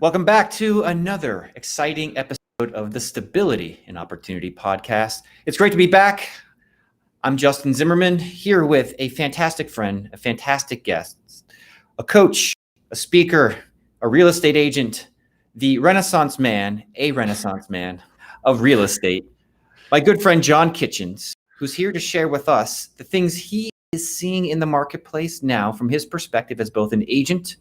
Welcome back to another exciting episode of the Stability and Opportunity Podcast. It's great to be back. I'm Justin Zimmerman, here with a fantastic friend, a fantastic guest, a coach, a speaker, a real estate agent, a renaissance man of real estate, my good friend John Kitchens, who's here to share with us the things he is seeing in the marketplace now from his perspective as both an agent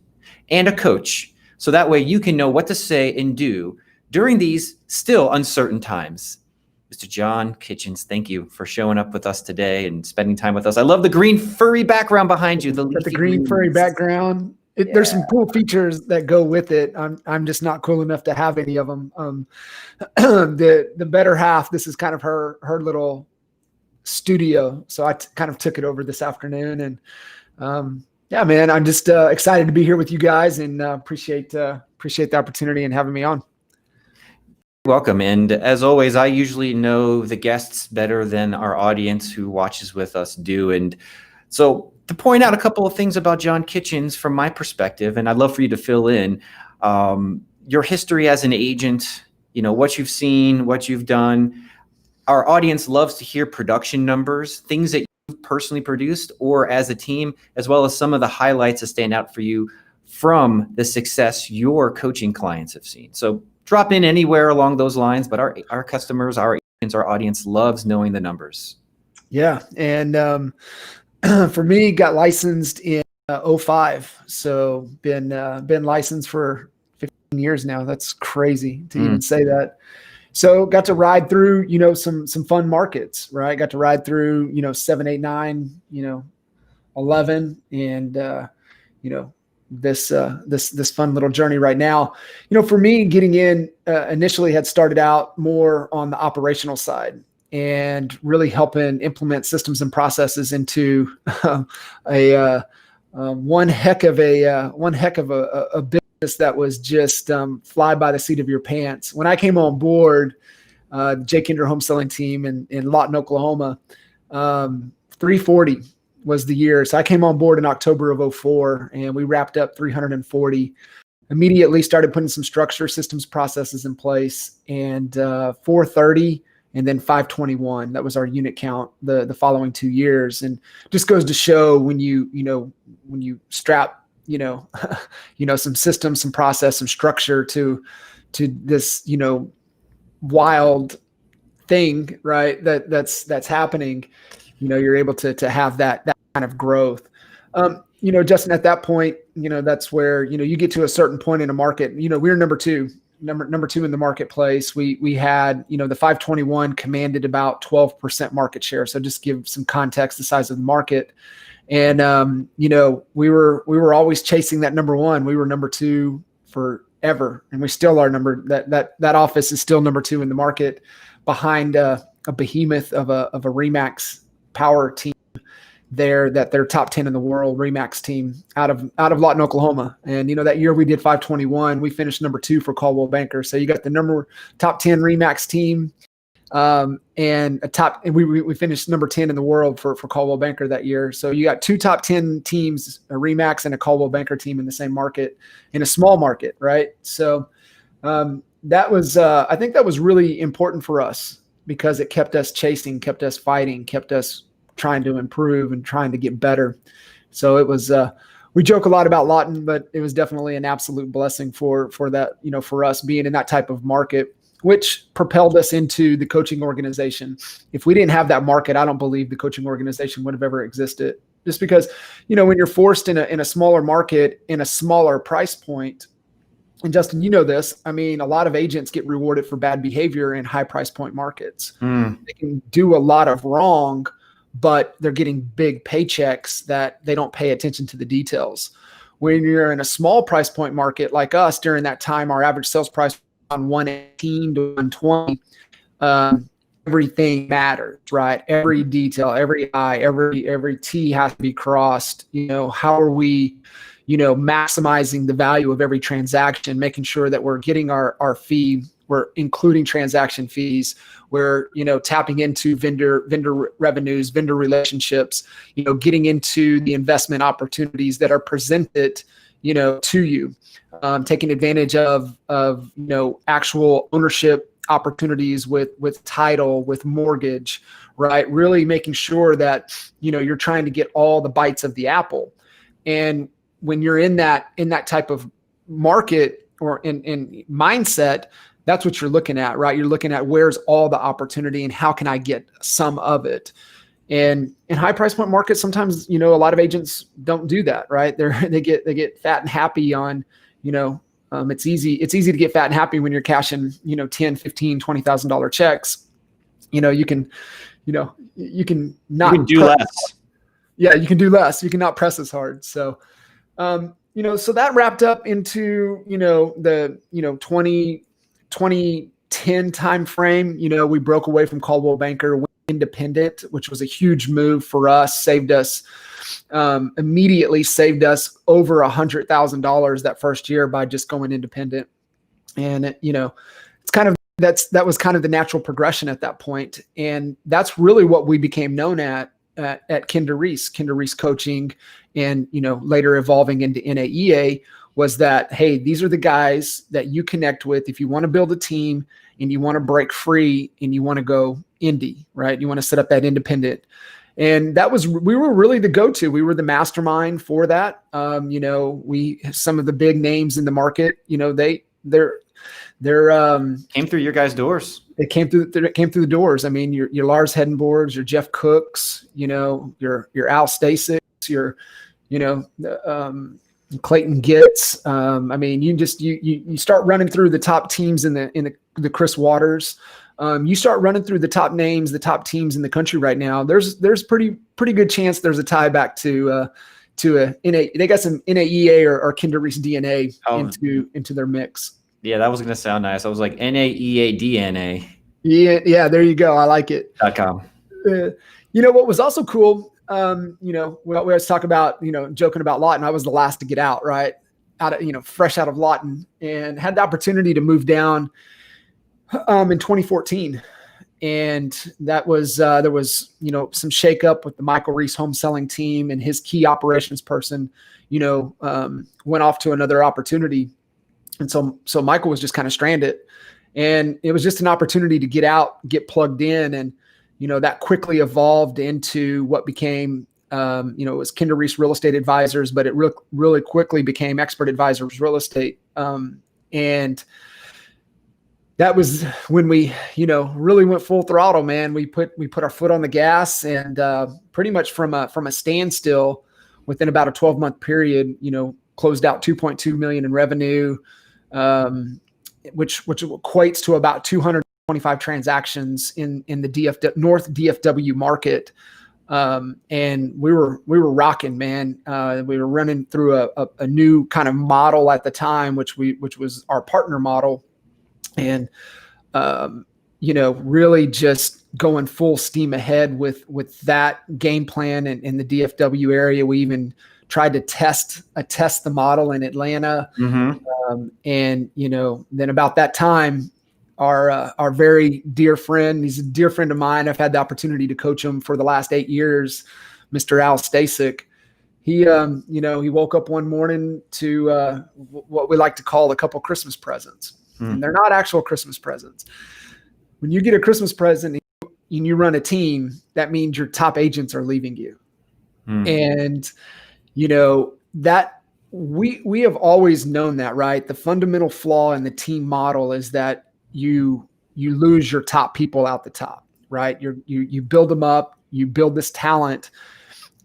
and a coach. So that way you can know what to say and do during these still uncertain times. Mr. John Kitchens, thank you for showing up with us today and spending time with us. I love the green furry background behind you. The green furry background. There's some cool features that go with it. I'm just not cool enough to have any of them. The better half, this is kind of her little studio. So I kind of took it over this afternoon, and yeah, man, I'm just excited to be here with you guys, and appreciate the opportunity and having me on. Welcome. And as always, I usually know the guests better than our audience who watches with us do. And so to point out a couple of things about John Kitchens from my perspective, and I'd love for you to fill in your history as an agent, what you've seen, what you've done. Our audience loves to hear production numbers, things that personally produced or as a team, as well as some of the highlights that stand out for you from the success your coaching clients have seen. So drop in anywhere along those lines, but our customers, our agents, our audience loves knowing the numbers. Yeah. And for me, got licensed in 2005. So been licensed for 15 years now. That's crazy to even say that. So got to ride through, some fun markets, right? Got to ride through, 7, 8, 9, 11, and this fun little journey right now. For me, getting in initially had started out more on the operational side and really helping implement systems and processes into one heck of a business that was just fly by the seat of your pants. When I came on board, Jake Kinder home selling team in Lawton, Oklahoma, 340 was the year. So I came on board in October of 2004, and we wrapped up 340. Immediately started putting some structure, systems, processes in place, and 430, and then 521. That was our unit count the following 2 years, and just goes to show when you strap some systems, some process, some structure to this, wild thing, right? That's happening, you're able to have that kind of growth. Justin, at that point, that's where, you get to a certain point in a market, we were number two in the marketplace. We had, the 521 commanded about 12% market share. So just give some context, the size of the market. And, we were always chasing that number one. We were number two forever. And we still are that office is still number two in the market behind a behemoth of a RE/MAX power team there, that they're top 10 in the world, RE/MAX team out of Lawton, Oklahoma. And, that year we did 521, we finished number two for Coldwell Banker. So you got the top 10 RE/MAX team. And we finished number 10 in the world for Coldwell Banker that year. So you got two top 10 teams, a RE/MAX and a Coldwell Banker team in the same market, in a small market, right? So that was, I think that was really important for us because it kept us chasing, kept us fighting, kept us trying to improve and trying to get better. So it was, we joke a lot about Lawton, but it was definitely an absolute blessing for that, for us being in that type of market, which propelled us into the coaching organization. If we didn't have that market, I don't believe the coaching organization would have ever existed. Just because, when you're forced in a smaller market, in a smaller price point, and Justin, this, a lot of agents get rewarded for bad behavior in high price point markets. They can do a lot of wrong, but they're getting big paychecks that they don't pay attention to the details. When you're in a small price point market like us, during that time, our average sales price on 118 to 120, everything matters, right? Every detail, every I, every T has to be crossed. How are we, maximizing the value of every transaction, making sure that we're getting our fee, we're including transaction fees, we're, tapping into vendor revenues, vendor relationships, getting into the investment opportunities that are presented, to you, taking advantage of actual ownership opportunities with title, with mortgage, right? Really making sure that, you're trying to get all the bites of the apple. And when you're in that type of market or in mindset, that's what you're looking at, right? You're looking at where's all the opportunity and how can I get some of it? And in high price point markets, sometimes, a lot of agents don't do that, right? They get fat and happy on, it's easy to get fat and happy when you're cashing, $10, $15, $20,000 checks. You can not you can do less. Yeah, you can do less. You can not press as hard. So, so that wrapped up into, the, 2010 time frame. We broke away from Coldwell Banker, went independent, which was a huge move for us, immediately saved us over $100,000 that first year by just going independent. And, it's kind of, that was kind of the natural progression at that point. And that's really what we became known at Kinder Reese Coaching, and, later evolving into NAEA, was that, hey, these are the guys that you connect with if you want to build a team and you want to break free and you want to go indie, right? You want to set up that independent. And we were really the go-to. We were the mastermind for that. Some of the big names in the market, they're came through your guys' doors. It came through the doors. I mean, your Lars Hedenborgs, your Jeff Cooks, your Al Stasics, your, Clayton Gitz. I mean, you start running through the top teams in the Chris Waters. You start running through the top names, the top teams in the country right now. There's pretty good chance there's a tie back to they got some NAEA or Kinder Reese DNA into their mix. Yeah, that was going to sound nice. I was like NAEA DNA. Yeah, there you go. I like it. .com. What was also cool, we always talk about, joking about Lawton. I was the last to get out, right? Fresh out of Lawton, and had the opportunity to move down in 2014. And that was, there was, some shakeup with the Michael Reese home selling team, and his key operations person, went off to another opportunity. And so Michael was just kind of stranded, and it was just an opportunity to get out, get plugged in. And, that quickly evolved into what became, it was Kinder Reese Real Estate Advisors, but it really quickly became Expert Advisors Real Estate. And that was when we, really went full throttle, man. We put our foot on the gas, and pretty much from a standstill within about a 12-month period, closed out 2.2 million in revenue, which equates to about 225 transactions in the North DFW market. And we were rocking, man. We were running through a new kind of model at the time, which was our partner model. And, really just going full steam ahead with that game plan in the DFW area. We even tried to test the model in Atlanta. Mm-hmm. And, then about that time, our very dear friend, he's a dear friend of mine. I've had the opportunity to coach him for the last 8 years, Mr. Al Stasic. He woke up one morning to what we like to call a couple Christmas presents. And they're not actual Christmas presents. When you get a Christmas present and you run a team, that means your top agents are leaving you. And, that we have always known that, right? The fundamental flaw in the team model is that you lose your top people out the top, right? You build them up, you build this talent,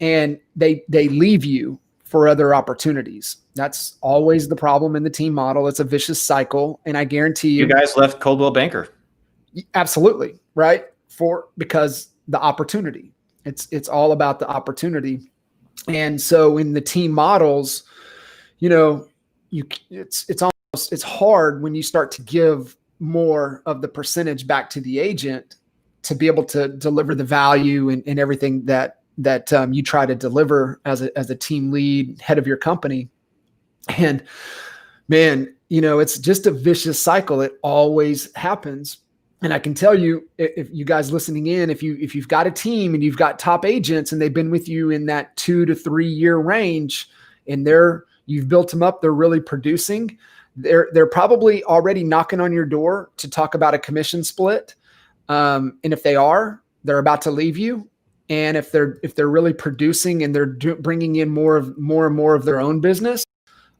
and they leave you for other opportunities. That's always the problem in the team model. It's a vicious cycle. And I guarantee you guys left Coldwell Banker. Absolutely. Right. Because the opportunity, it's all about the opportunity. And so in the team models, it's hard when you start to give more of the percentage back to the agent to be able to deliver the value and everything that you try to deliver as a team lead, head of your company. And man, it's just a vicious cycle. It always happens. And I can tell you, if you guys listening in, if you've got a team and you've got top agents and they've been with you in that 2 to 3 year range, and they're You've built them up. They're really producing. They're probably already knocking on your door to talk about a commission split. And if they are, they're about to leave you. And if they're really producing and they're bringing in more and more of their own business,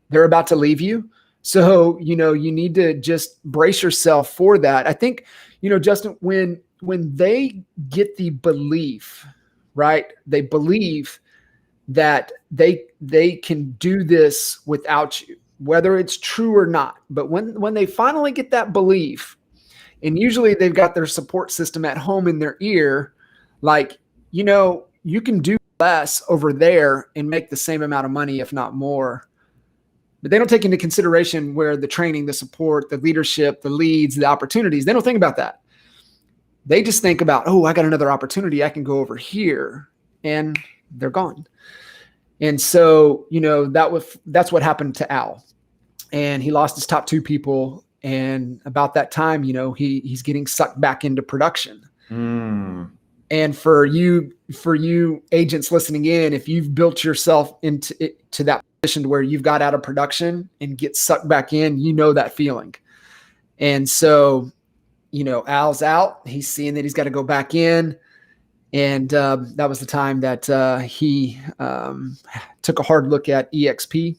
they're about to leave you. So, you need to just brace yourself for that. I think, Justin, when they get the belief, right? They believe that they can do this without you, whether it's true or not. But when they finally get that belief, and usually they've got their support system at home in their ear, like, you can do less over there and make the same amount of money, if not more. But they don't take into consideration where the training, the support, the leadership, the leads, the opportunities, they don't think about that. They just think about, oh, I got another opportunity. I can go over here, and they're gone. And so, that's what happened to Al. And he lost his top 2 people. And about that time, he's getting sucked back into production. And for you agents listening in, if you've built yourself to that position to where you've got out of production and get sucked back in, that feeling. And so, Al's out. He's seeing that he's got to go back in. And that was the time that he took a hard look at EXP.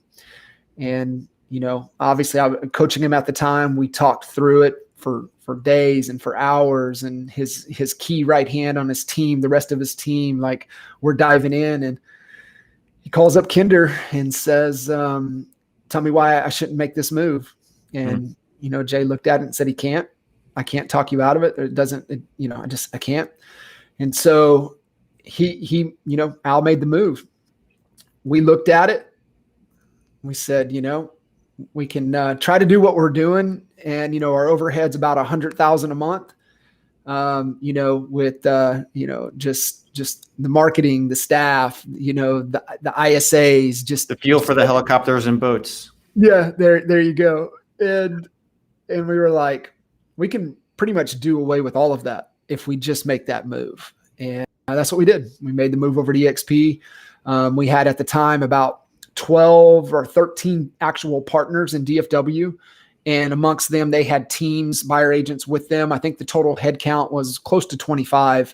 And, obviously I was coaching him at the time. We talked through it for days and for hours, and his key right hand on his team, the rest of his team, like, we're diving in, and he calls up Kinder and says, tell me why I shouldn't make this move. And, Jay looked at it and said, I can't talk you out of it. I can't. And so he, Al made the move. We looked at it. We said, we can try to do what we're doing. And, our overhead's about $100,000 a month, with, just the marketing, the staff, the ISAs, just the fuel for the helicopters and boats. Yeah, there you go. And we were like, we can pretty much do away with all of that if we just make that move. And that's what we did. We made the move over to EXP. We had at the time about 12 or 13 actual partners in DFW. And amongst them, they had teams, buyer agents with them. I think the total head count was close to 25.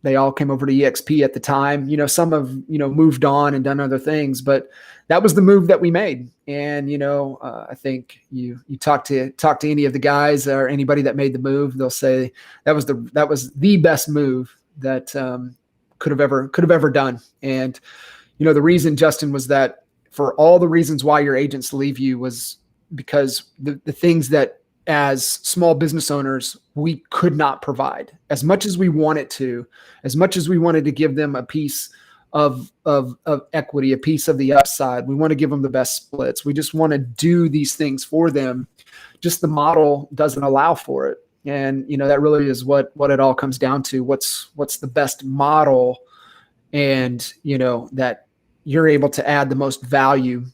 They all came over to EXP at the time. Some have, moved on and done other things, but that was the move that we made. And, I think you talk to any of the guys or anybody that made the move, they'll say that was the best move that could have ever done. And, the reason, Justin, was that for all the reasons why your agents leave you was because the things that as small business owners, we could not provide as much as we wanted to, as much as we wanted to give them a piece of equity, a piece of the upside. We want to give them the best splits. We just want to do these things for them. Just the model doesn't allow for it. And, that really is what it all comes down to. What's the best model, and, that you're able to add the most value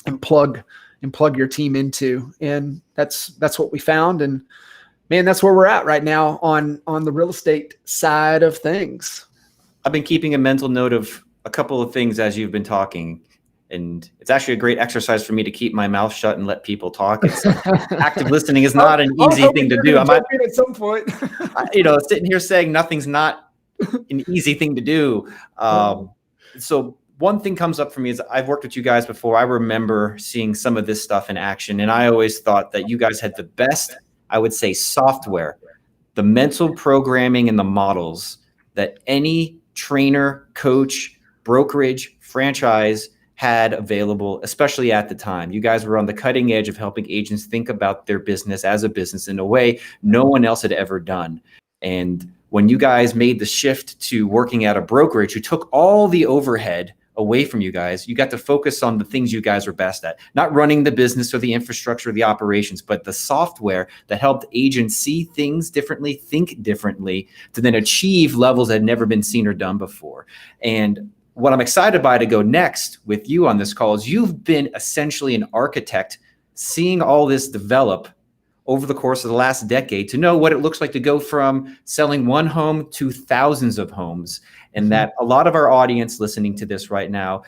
and plug your team into. And that's what we found. And man, that's where we're at right now on the real estate side of things. I've been keeping a mental note of a couple of things as you've been talking, and it's actually a great exercise for me to keep my mouth shut and let people talk. Active listening is not an easy thing to do. I might at some point, sitting here saying nothing's not an easy thing to do. So one thing comes up for me is I've worked with you guys before. I remember seeing some of this stuff in action, and I always thought that you guys had the best, I would say, software, the mental programming and the models that any trainer, coach, brokerage, franchise had available, especially at the time. You guys were on the cutting edge of helping agents think about their business as a business in a way no one else had ever done. And when you guys made the shift to working at a brokerage who took all the overhead away from you guys, you got to focus on the things you guys are best at, not running the business or the infrastructure or the operations, but the software that helped agents see things differently, think differently, to then achieve levels that had never been seen or done before. And what I'm excited by to go next with you on this call is you've been essentially an architect, seeing all this develop over the course of the last decade, to know what it looks like to go from selling one home to thousands of homes. And that a lot of our audience listening to this right now,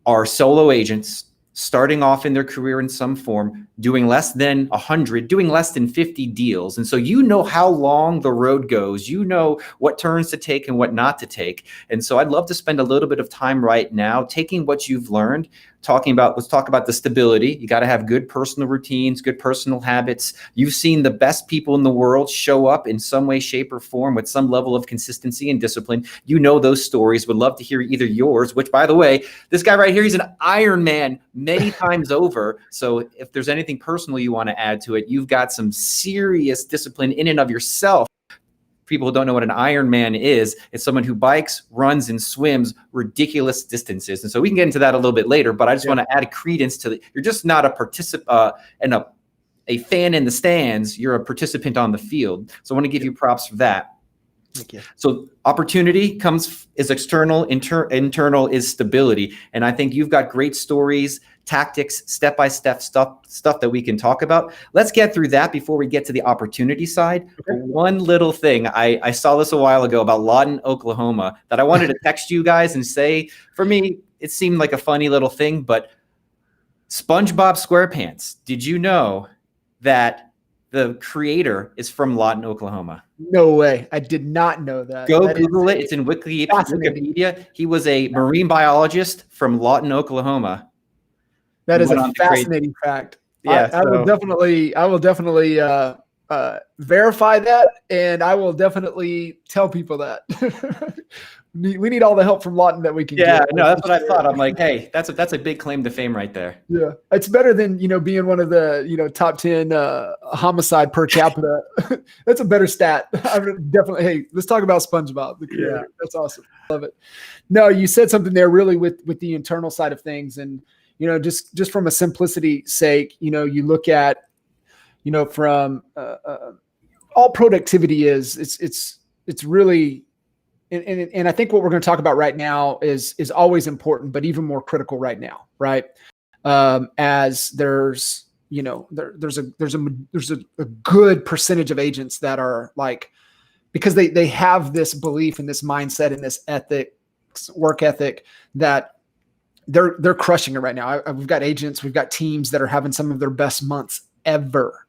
are solo agents starting off in their career in some form, doing less than 100, doing less than 50 deals. And so you know how long the road goes, you know what turns to take and what not to take. And so I'd love to spend a little bit of time right now taking what you've learned, let's talk about the stability. You got to have good personal routines, good personal habits. You've seen the best people in the world show up in some way, shape, or form with some level of consistency and discipline. You know those stories. Would love to hear either yours, which, by the way, this guy right here, he's an Iron Man many times over. So if there's anything personal you want to add to it, you've got some serious discipline in and of yourself. People who don't know what an Ironman is, it's someone who bikes, runs, and swims ridiculous distances. And so we can get into that a little bit later, but I just want to add credence to you're just not a participant and a fan in the stands, you're a participant on the field. So I want to give you props for that. Thank you. So opportunity is external, internal is stability. And I think you've got great stories, tactics, step-by-step stuff that we can talk about. Let's get through that before we get to the opportunity side. Okay. One little thing, I saw this a while ago about Lawton, Oklahoma, that I wanted to text you guys and say, for me, it seemed like a funny little thing, but SpongeBob SquarePants, did you know that the creator is from Lawton, Oklahoma? No way. I did not know that. Go Google it. It's in Wikipedia. He was a marine biologist from Lawton, Oklahoma. That is a fascinating fact. Yeah, I will definitely verify that, and I will definitely tell people that. We need all the help from Lawton that we can get. Yeah, no, that's what I thought. I'm like, hey, that's a big claim to fame right there. Yeah, it's better than being one of the top 10 homicide per capita. That's a better stat. I would definitely. Hey, let's talk about SpongeBob. Yeah, that's awesome. Love it. No, you said something there really with the internal side of things, and just from a simplicity sake, you look at from all productivity it's really. And I think what we're going to talk about right now is always important, but even more critical right now, right? As there's a good percentage of agents that are like, because they have this belief and this mindset and this work ethic that they're crushing it right now. We've got agents, we've got teams that are having some of their best months ever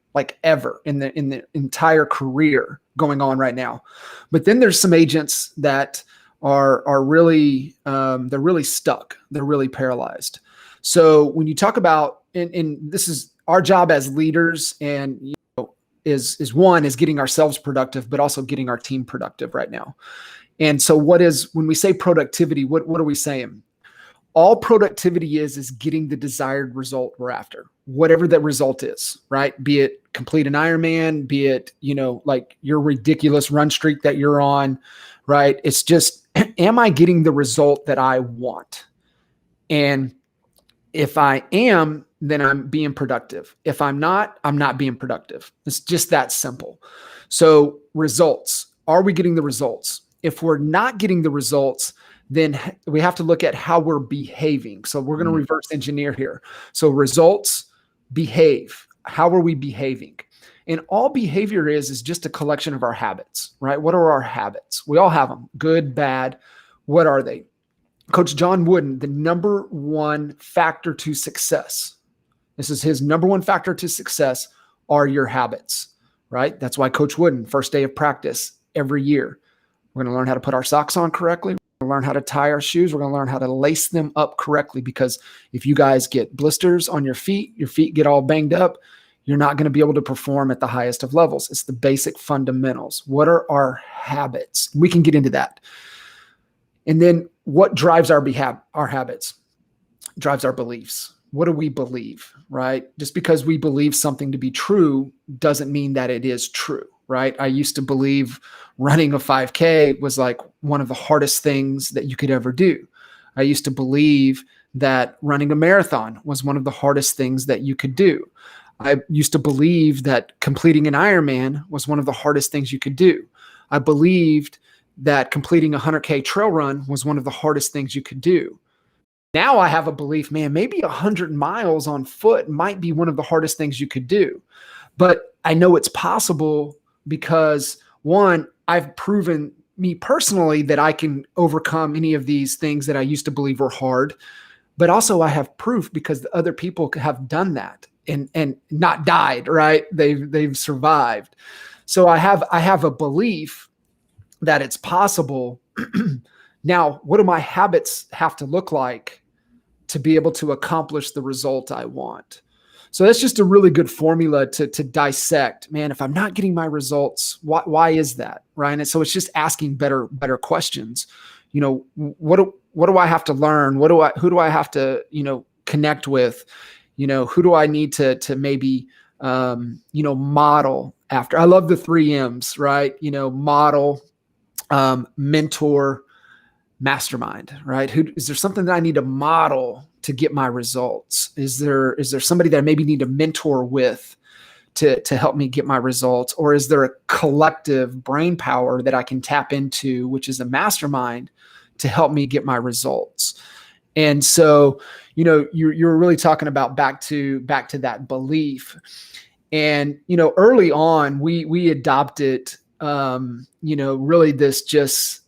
in the entire career going on right now. But then there's some agents that are really they're really stuck. They're really paralyzed. So when you talk about, and this is our job as leaders, and is getting ourselves productive, but also getting our team productive right now. And so when we say productivity, what are we saying? All productivity is getting the desired result we're after, whatever that result is, right? Be it complete an Ironman, be it, like your ridiculous run streak that you're on, right? It's just, am I getting the result that I want? And if I am, then I'm being productive. If I'm not being productive. It's just that simple. So results, are we getting the results? If we're not getting the results, then we have to look at how we're behaving. So we're going to reverse engineer here. So results, behave. How are we behaving? And all behavior is just a collection of our habits, right? What are our habits? We all have them, good, bad. What are they? Coach John Wooden, the number one factor to success. This is his number one factor to success are your habits, right? That's why Coach Wooden, first day of practice every year, we're going to learn how to put our socks on correctly. Learn how to tie our shoes. We're going to learn how to lace them up correctly, because if you guys get blisters on your feet get all banged up, you're not going to be able to perform at the highest of levels. It's the basic fundamentals. What are our habits? We can get into that. And then what drives our habits? Drives our beliefs. What do we believe, right? Just because we believe something to be true doesn't mean that it is true, right? I used to believe running a 5K was like one of the hardest things that you could ever do. I used to believe that running a marathon was one of the hardest things that you could do. I used to believe that completing an Ironman was one of the hardest things you could do. I believed that completing a 100K trail run was one of the hardest things you could do. Now I have a belief, man, maybe 100 miles on foot might be one of the hardest things you could do. But I know it's possible because, one, I've proven me personally that I can overcome any of these things that I used to believe were hard. but also I have proof because the other people have done that and not died, right? They've survived. So I have a belief that it's possible. Now, what do my habits have to look like to be able to accomplish the result I want? So that's just a really good formula to dissect. Man, if I'm not getting my results, why is that, right? And so it's just asking better questions. What do I have to learn? Who do I have to connect with? Who do I need to maybe model after? I love the 3 M's, right? Model, mentor, mastermind, right? Is there something that I need to model to get my results? Is there somebody that I maybe need to mentor with to help me get my results? Or is there a collective brain power that I can tap into, which is a mastermind, to help me get my results? And so, you're really talking about back to that belief. And, early on, we adopted, really this just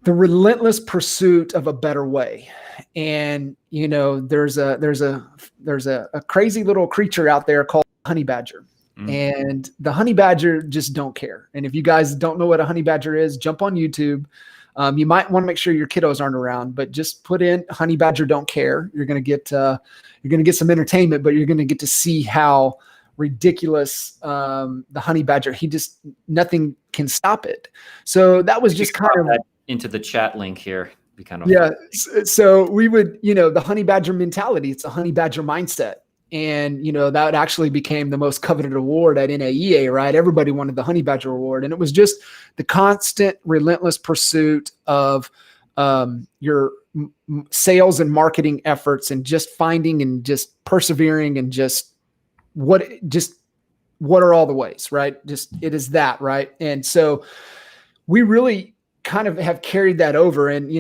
the relentless pursuit of a better way. And, there's a crazy little creature out there called honey badger. And the honey badger just don't care. And if you guys don't know what a honey badger is, jump on YouTube. You might want to make sure your kiddos aren't around, but just put in honey badger don't care. You're going to get some entertainment, but you're going to get to see how ridiculous the honey badger, nothing can stop it. So that was just kind of into the chat link here. Be kind of So we would, the honey badger mentality, it's a honey badger mindset. And, that actually became the most coveted award at NAEA, right? Everybody wanted the honey badger award. And it was just the constant, relentless pursuit of your sales and marketing efforts, and just finding and just persevering, and just what are all the ways, right? It is that, right? And so we really kind of have carried that over. And,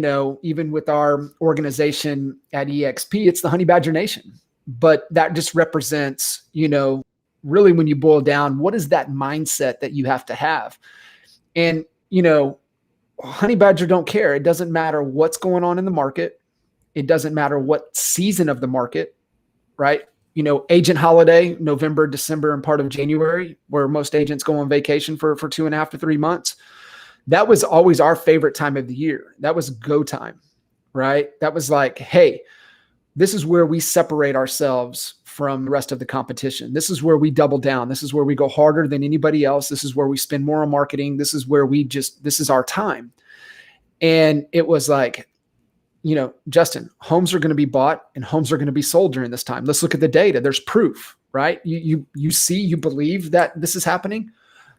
even with our organization at EXP, it's the Honey Badger Nation. But that just represents, really, when you boil down, what is that mindset that you have to have? And, honey badger don't care. It doesn't matter what's going on in the market. It doesn't matter what season of the market, right? Agent holiday, November, December, and part of January, where most agents go on vacation for 2.5 to 3 months. That was always our favorite time of the year. That was go time, right? That was like, hey, this is where we separate ourselves from the rest of the competition. This is where we double down. This is where we go harder than anybody else. This is where we spend more on marketing. This is where this is our time. And it was like, Justin, homes are going to be bought and homes are going to be sold during this time. Let's look at the data. There's proof, right? You see, you believe that this is happening.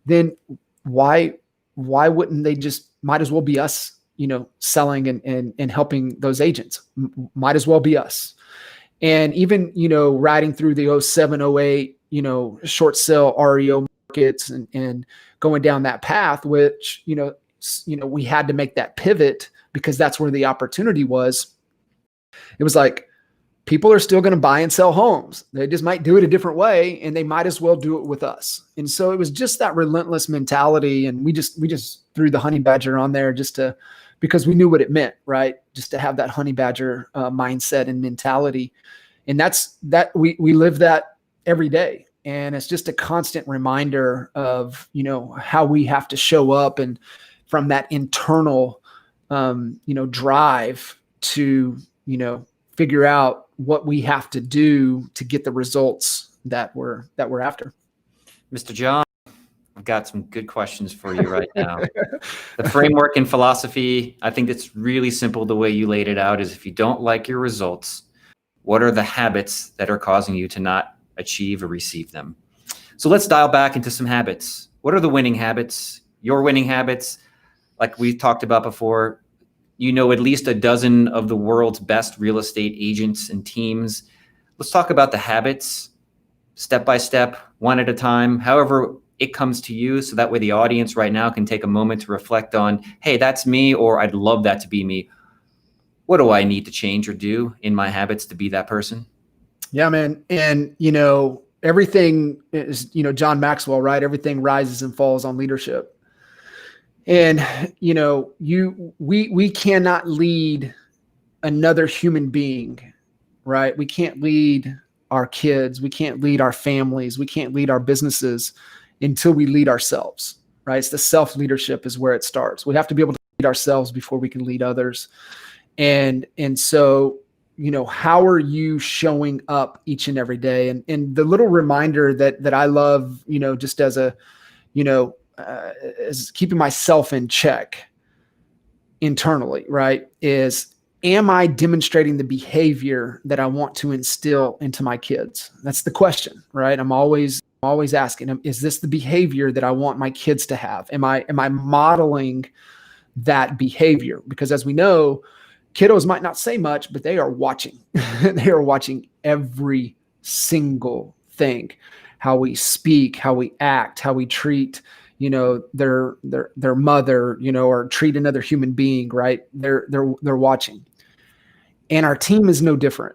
Then why wouldn't they might as well be us, selling and helping those agents? Might as well be us. And even, riding through the 07, 08, short sale REO markets and going down that path, which, we had to make that pivot because that's where the opportunity was. It was like, people are still going to buy and sell homes. They just might do it a different way, and they might as well do it with us. And so it was just that relentless mentality. And we just threw the honey badger on there because we knew what it meant, right? Just to have that honey badger mindset and mentality. And we live that every day. And it's just a constant reminder of, how we have to show up, and from that internal, drive to, figure out what we have to do to get the results that we're after. Mr. John, I've got some good questions for you right now. The framework and philosophy, I think it's really simple. The way you laid it out is, if you don't like your results, what are the habits that are causing you to not achieve or receive them? So let's dial back into some habits. What are the winning habits? Your winning habits, like we talked about before, at least a dozen of the world's best real estate agents and teams. Let's talk about the habits, step by step, one at a time, however it comes to you. So that way the audience right now can take a moment to reflect on, hey, that's me, or I'd love that to be me. What do I need to change or do in my habits to be that person? Yeah, man. And, everything is, John Maxwell, right? Everything rises and falls on leadership. And, we cannot lead another human being, right? We can't lead our kids. We can't lead our families. We can't lead our businesses until we lead ourselves, right? It's the self-leadership is where it starts. We have to be able to lead ourselves before we can lead others. And so, how are you showing up each and every day? And the little reminder that I love, just as a, as keeping myself in check internally, right, is, am I demonstrating the behavior that I want to instill into my kids? That's the question, right? I'm always asking them, is this the behavior that I want my kids to have? Am I modeling that behavior? Because as we know, kiddos might not say much, but they are watching. They are watching every single thing, how we speak, how we act, how we treat, their mother, or treat another human being, right? They're watching. And our team is no different.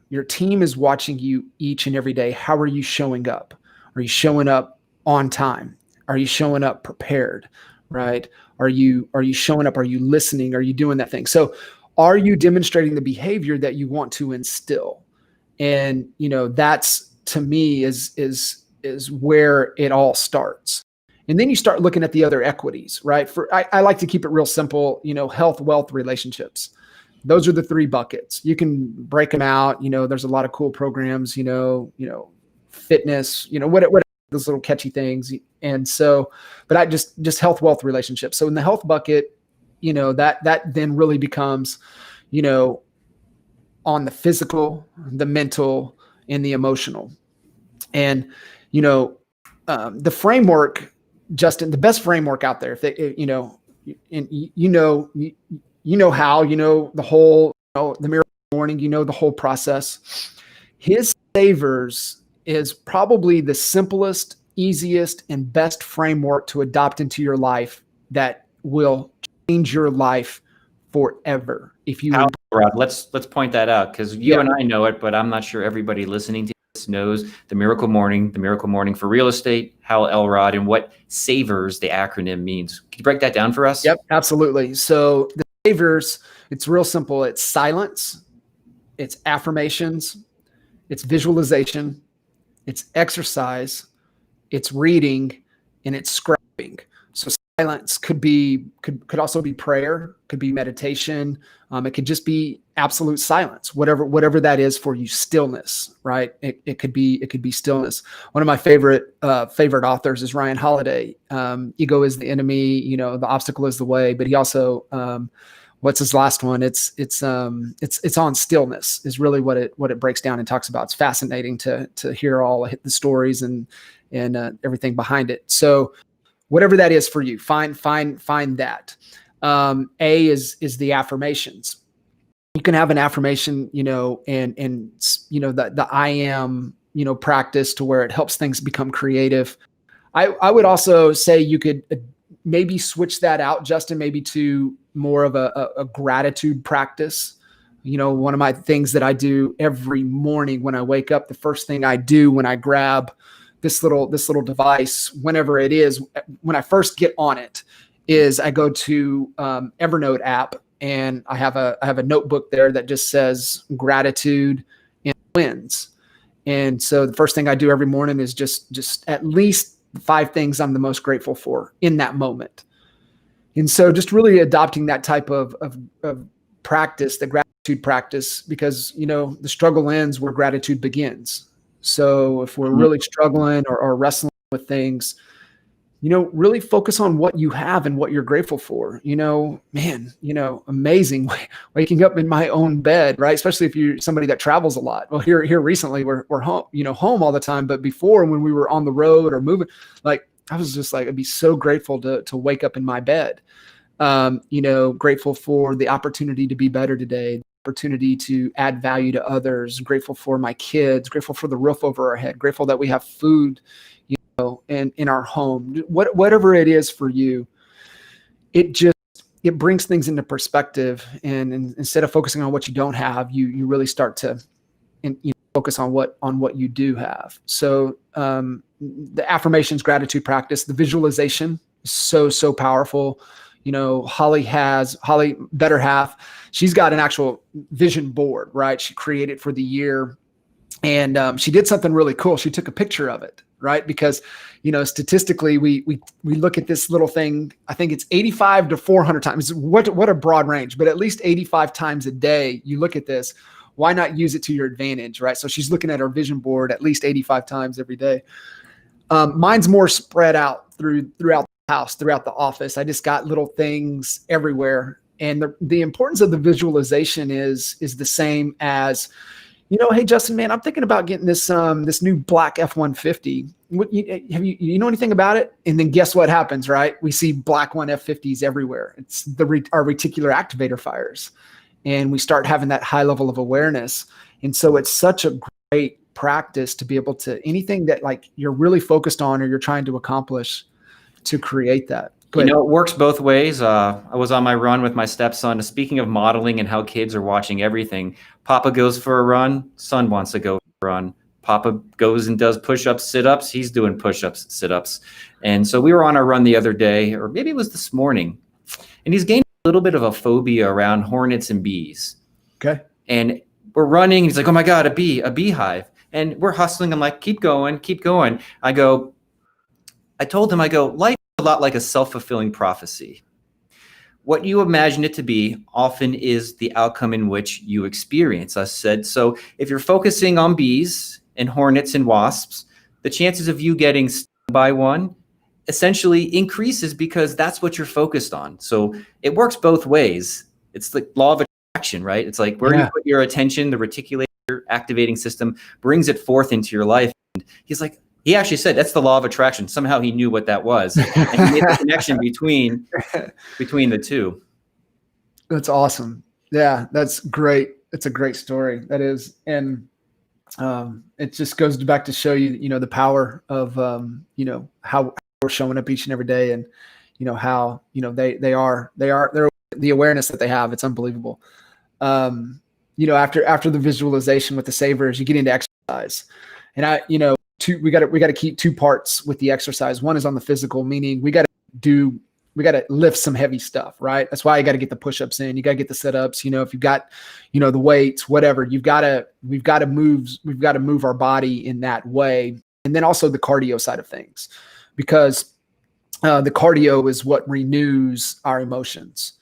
Your team is watching you each and every day. How are you showing up? Are you showing up on time? Are you showing up prepared, right? Are you showing up? Are you listening? Are you doing that thing? So are you demonstrating the behavior that you want to instill? And, that's, to me, is where it all starts. And then you start looking at the other equities, right? I like to keep it real simple, health, wealth, relationships. Those are the three buckets. You can break them out. There's a lot of cool programs, fitness, whatever, those little catchy things. And so, but I just health, wealth, relationships. So in the health bucket, that then really becomes, on the physical, the mental, and the emotional. And, the framework, Justin, the best framework out there, if they, and how, the whole, the miracle morning, the whole process. His S.A.V.E.R.S is probably the simplest, easiest, and best framework to adopt into your life that will change your life forever. If you, Rod, let's point that out, because you and I know it, but I'm not sure everybody listening to this knows the miracle morning for real estate, Hal Elrod, and what S.A.V.E.R.S, the acronym, means. Can you break that down for us? Yep, absolutely. So the S.A.V.E.R.S, it's real simple. It's silence, it's affirmations, it's visualization, it's exercise, it's reading, and it's scribing. So silence could also be prayer, could be meditation. It could just be absolute silence, whatever that is for you. Stillness, right? It could be stillness. One of my favorite authors is Ryan Holiday. Ego is the enemy, the obstacle is the way. But he also, what's his last one? It's on stillness is really what it breaks down and talks about. It's fascinating to hear all the stories and everything behind it. So whatever that is for you, find that. A is the affirmations. You can have an affirmation, and the I am, practice to where it helps things become creative. I would also say you could maybe switch that out, Justin, maybe to more of a gratitude practice. One of my things that I do every morning when I wake up, the first thing I do when I grab this little device, whenever it is, when I first get on it, is I go to Evernote app, and I have a notebook there that just says gratitude and wins. And so the first thing I do every morning is just at least 5 things I'm the most grateful for in that moment. And so just really adopting that type of practice, the gratitude practice, because, the struggle ends where gratitude begins. So if we're really struggling or wrestling with things, really focus on what you have and what you're grateful for. Amazing waking up in my own bed, right? Especially if you're somebody that travels a lot. Well, here recently we're home, home all the time. But before, when we were on the road or moving, like I was just like, I'd be so grateful to wake up in my bed. Grateful for the opportunity to be better today, opportunity to add value to others, grateful for my kids, grateful for the roof over our head, grateful that we have food, and in our home, whatever it is for you. It brings things into perspective. And instead of focusing on what you don't have, you really start to focus on what you do have. So the affirmations, gratitude practice, the visualization is so powerful. Holly, better half, she's got an actual vision board, right? She created for the year. And she did something really cool. She took a picture of it, right? Because, statistically, we look at this little thing. I think it's 85 to 400 times. What a broad range, but at least 85 times a day you look at this. Why not use it to your advantage, right? So she's looking at her vision board at least 85 times every day. Mine's more spread out throughout the house, throughout the office. I just got little things everywhere. And the importance of the visualization is the same as, hey, Justin, man, I'm thinking about getting this new black F-150. You know anything about it? And then guess what happens, right? We see black 1F50s everywhere. It's our reticular activator fires. And we start having that high level of awareness. And so it's such a great practice to be able to, anything that like you're really focused on or you're trying to accomplish, to create that. It works both ways. I was on my run with my stepson. Speaking of modeling and how kids are watching everything, Papa goes for a run. Son wants to go for a run. Papa goes and does push-ups, sit-ups. He's doing push-ups, sit-ups. And so we were on our run the other day, or maybe it was this morning, and he's gained a little bit of a phobia around hornets and bees. Okay. And we're running. He's like, oh my God, a beehive. And we're hustling. I'm like, keep going, keep going. I told him, life a lot like a self-fulfilling prophecy. What you imagine it to be often is the outcome in which you experience. I said, so if you're focusing on bees and hornets and wasps, the chances of you getting stung by one essentially increases because that's what you're focused on. So it works both ways. It's the law of attraction, right? It's like where you put your attention, the reticular activating system brings it forth into your life. And he's like, he actually said that's the law of attraction. Somehow he knew what that was. And he made the connection between the two. That's awesome. Yeah, that's great. It's a great story. That is. And it just goes back to show you, the power of, how we're showing up each and every day, and, how, they're the awareness that they have. It's unbelievable. After the visualization with the S.A.V.E.R.S, you get into exercise, and we got to keep two parts with the exercise. One is on the physical, meaning we got to lift some heavy stuff, right? That's why you got to get the push-ups in. You got to get the sit-ups. If you've got, the weights, whatever, we've got to move our body in that way. And then also the cardio side of things, because the cardio is what renews our emotions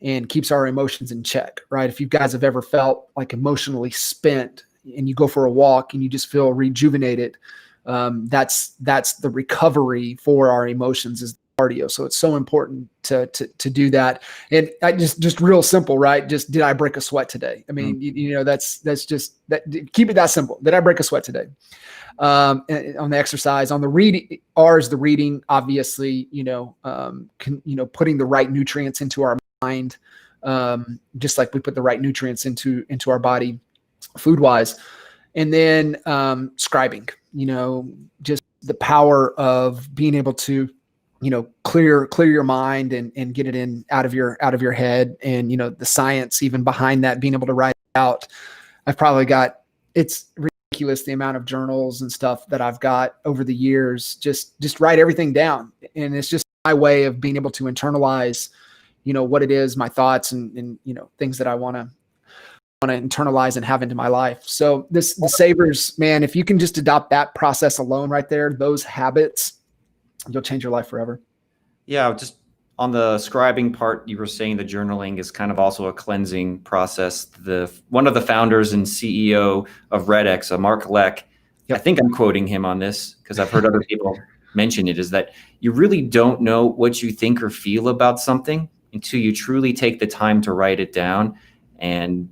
and keeps our emotions in check, right? If you guys have ever felt like emotionally spent and you go for a walk and you just feel rejuvenated, that's the recovery for our emotions, is cardio. So it's so important to do that. And I just real simple, right? Just, did I break a sweat today? I mean, that's just that. Keep it that simple. Did I break a sweat today? On the exercise, on the reading, R is the reading, obviously, putting the right nutrients into our mind, just like we put the right nutrients into our body food wise. And then scribing, just the power of being able to, clear your mind and get it out of your head. And, the science even behind that, being able to write it out. I've probably got, it's ridiculous the amount of journals and stuff that I've got over the years, just write everything down. And it's just my way of being able to internalize, what it is, my thoughts and things that I want to internalize and have into my life. So the S.A.V.E.R.S, man, if you can just adopt that process alone right there, those habits, you'll change your life forever. Yeah. Just on the scribing part, you were saying the journaling is kind of also a cleansing process. One of the founders and CEO of REDX, Mark Leck, I think I'm quoting him on this because I've heard other people mention it, is that you really don't know what you think or feel about something until you truly take the time to write it down. And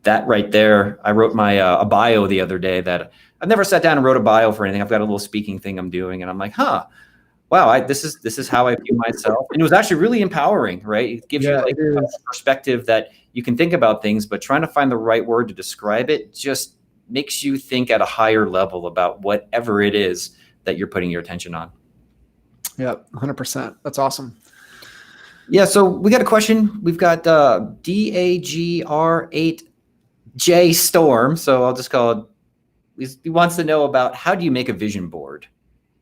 that right there, I wrote my a bio the other day that I've never sat down and wrote a bio for anything. I've got a little speaking thing I'm doing, and I'm like, wow, this is how I view myself. And it was actually really empowering, right? It gives you like a perspective that you can think about things, but trying to find the right word to describe it just makes you think at a higher level about whatever it is that you're putting your attention on. Yeah, 100%. That's awesome. Yeah, so we got a question. We've got DAGR8J Storm. So I'll just call it, he wants to know about, how do you make a vision board?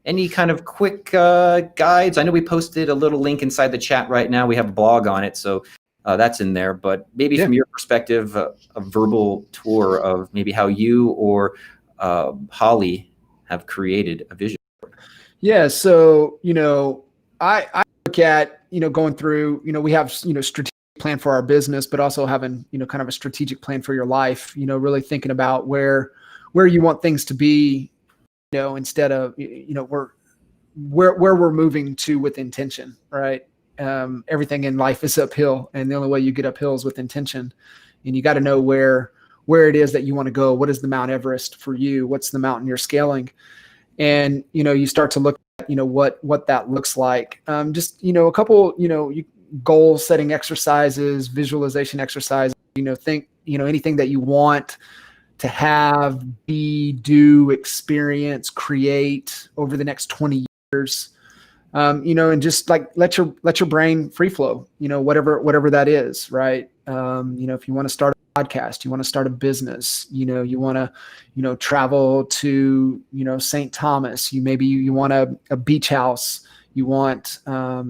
any kind of quick guides? I know we posted a little link inside the chat right now. We have a blog on it, so that's in there. But maybe from your perspective, a verbal tour of maybe how you or Holly have created a vision board. Yeah. So, I look at, going through, we have, strategic plan for our business, but also having, kind of a strategic plan for your life, really thinking about where you want things to be, instead of, where we're moving to with intention, right? Everything in life is uphill, and the only way you get uphill is with intention. And you got to know where it is that you want to go. What is the Mount Everest for you? What's the mountain you're scaling? And, you start to look at, what that looks like. Just, a couple, goal setting exercises, visualization exercises, think, anything that you want to have, be, do, experience, create over the next 20 years. And just like let your brain free flow, whatever that is, right? If you want to start a podcast, you want to start a business, you want to, travel to, St. Thomas, you want a beach house, you want, a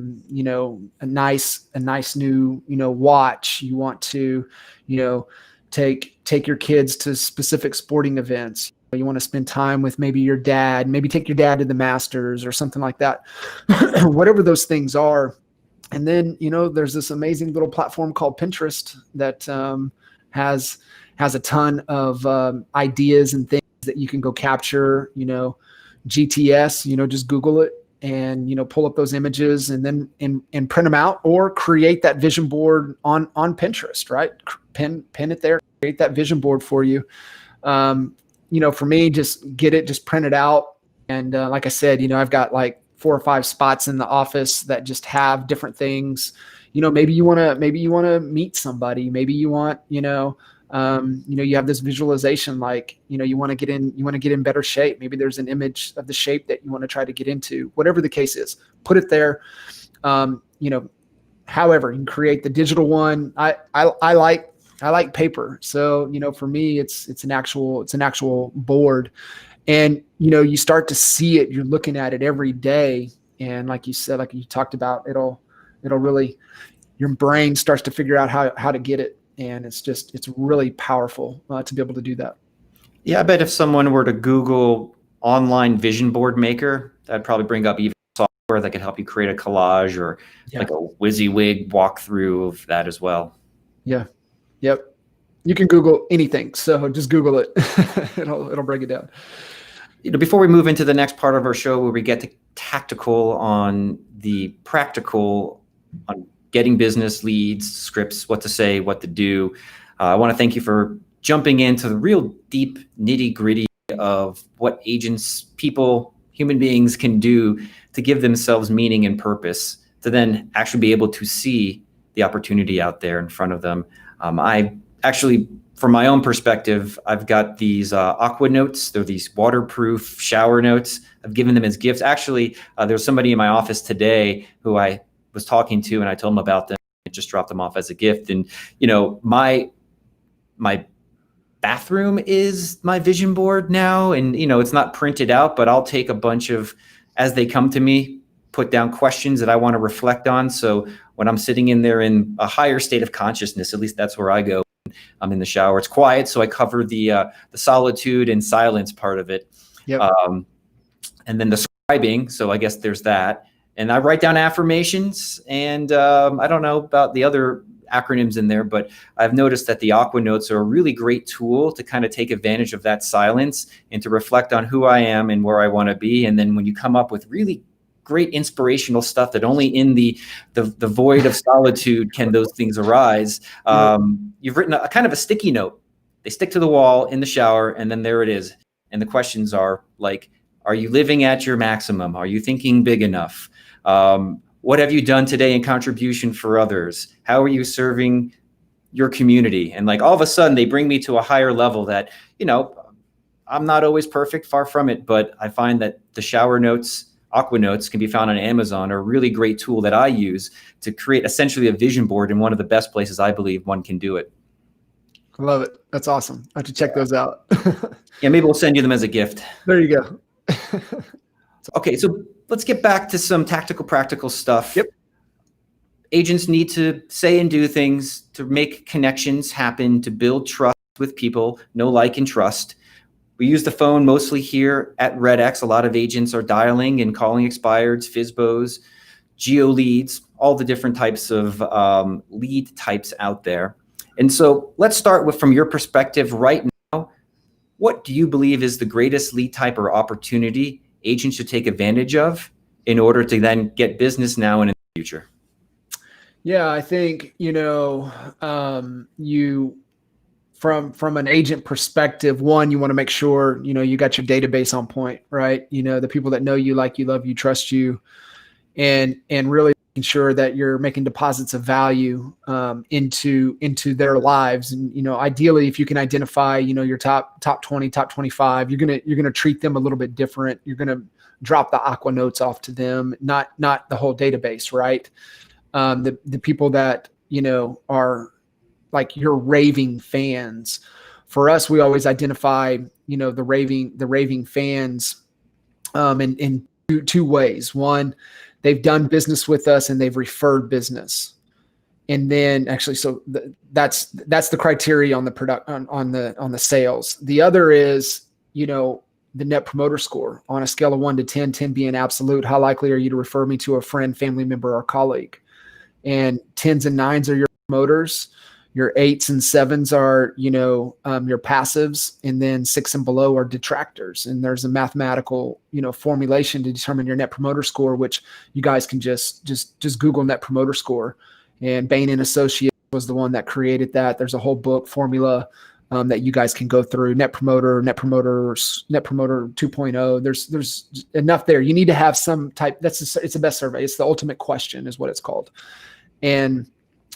nice new, watch, you want to, take your kids to specific sporting events. You want to spend time with maybe your dad, maybe take your dad to the Masters or something like that, whatever those things are. And then, there's this amazing little platform called Pinterest that has a ton of ideas and things that you can go capture, GTS, just Google it and, pull up those images and then and print them out, or create that vision board on Pinterest, right? Pin it there, create that vision board for you. For me, just print it out. And like I said, I've got like 4 or 5 spots in the office that just have different things. Maybe you want to meet somebody. Maybe you want, you have this visualization, like, you want to get in better shape. Maybe there's an image of the shape that you want to try to get into, whatever the case is, put it there. However, you can create the digital one. I like paper. So, for me, it's an actual board, and, you start to see it, you're looking at it every day. And like you said, like you talked about, it'll really, your brain starts to figure out how to get it. And it's really powerful to be able to do that. Yeah. I bet if someone were to Google online vision board maker, that'd probably bring up even software that could help you create a collage or like a WYSIWYG walkthrough of that as well. Yeah. Yep. You can Google anything. So just Google it. It'll break it down. Before we move into the next part of our show, where we get to tactical on the practical on getting business leads, scripts, what to say, what to do, I want to thank you for jumping into the real deep nitty gritty of what agents, people, human beings can do to give themselves meaning and purpose, to then actually be able to see the opportunity out there in front of them. I actually, from my own perspective, I've got these Aqua notes. They're these waterproof shower notes. I've given them as gifts. Actually, there's somebody in my office today who I was talking to, and I told them about them. I just dropped them off as a gift. And, my bathroom is my vision board now. And, it's not printed out, but I'll take a bunch of, as they come to me, put down questions that I want to reflect on. So when I'm sitting in there in a higher state of consciousness, at least that's where I go. I'm in the shower. It's quiet, so I cover the solitude and silence part of it. Yep. And then the scribing. So I guess there's that. And I write down affirmations. And I don't know about the other acronyms in there, but I've noticed that the Aqua Notes are a really great tool to kind of take advantage of that silence and to reflect on who I am and where I want to be. And then when you come up with really great inspirational stuff that only in the void of solitude can those things arise. You've written a kind of a sticky note. They stick to the wall in the shower, and then there it is. And the questions are like, are you living at your maximum? Are you thinking big enough? What have you done today in contribution for others? How are you serving your community? And like all of a sudden they bring me to a higher level that, I'm not always perfect, far from it, but I find that the shower notes, Aqua Notes, can be found on Amazon, are a really great tool that I use to create essentially a vision board in one of the best places I believe one can do it. I love it. That's awesome. I have to check those out. Yeah, maybe we'll send you them as a gift. There you go. Okay, so let's get back to some tactical, practical stuff. Yep. Agents need to say and do things to make connections happen, to build trust with people, know, like, and trust. We use the phone mostly here at REDX. A lot of agents are dialing and calling expireds, FSBOs, geo leads, all the different types of lead types out there. And so let's start with, from your perspective right now, what do you believe is the greatest lead type or opportunity agents should take advantage of in order to then get business now and in the future? Yeah, I think, from an agent perspective, one, you want to make sure, you got your database on point, right? The people that know you, like you, love you, trust you, and really making sure that you're making deposits of value into their lives. And, ideally, if you can identify, your top 20, top 25, you're going to treat them a little bit different. You're going to drop the aqua notes off to them, not the whole database, right? The people that, are like your raving fans. For us, we always identify, the raving fans in two ways. One, they've done business with us and they've referred business. And then actually, so that's the criteria on the product, on the sales. The other is, the net promoter score on a scale of 1 to 10, 10 being absolute. How likely are you to refer me to a friend, family member, or colleague? And 10s and 9s are your promoters. Your 8s and 7s are, your passives, and then 6 and below are detractors. And there's a mathematical, formulation to determine your net promoter score, which you guys can just Google net promoter score. And Bain and Associates was the one that created that. There's a whole book formula that you guys can go through. Net promoter 2.0. There's enough there. You need to have some type. It's the best survey. It's the ultimate question, is what it's called. And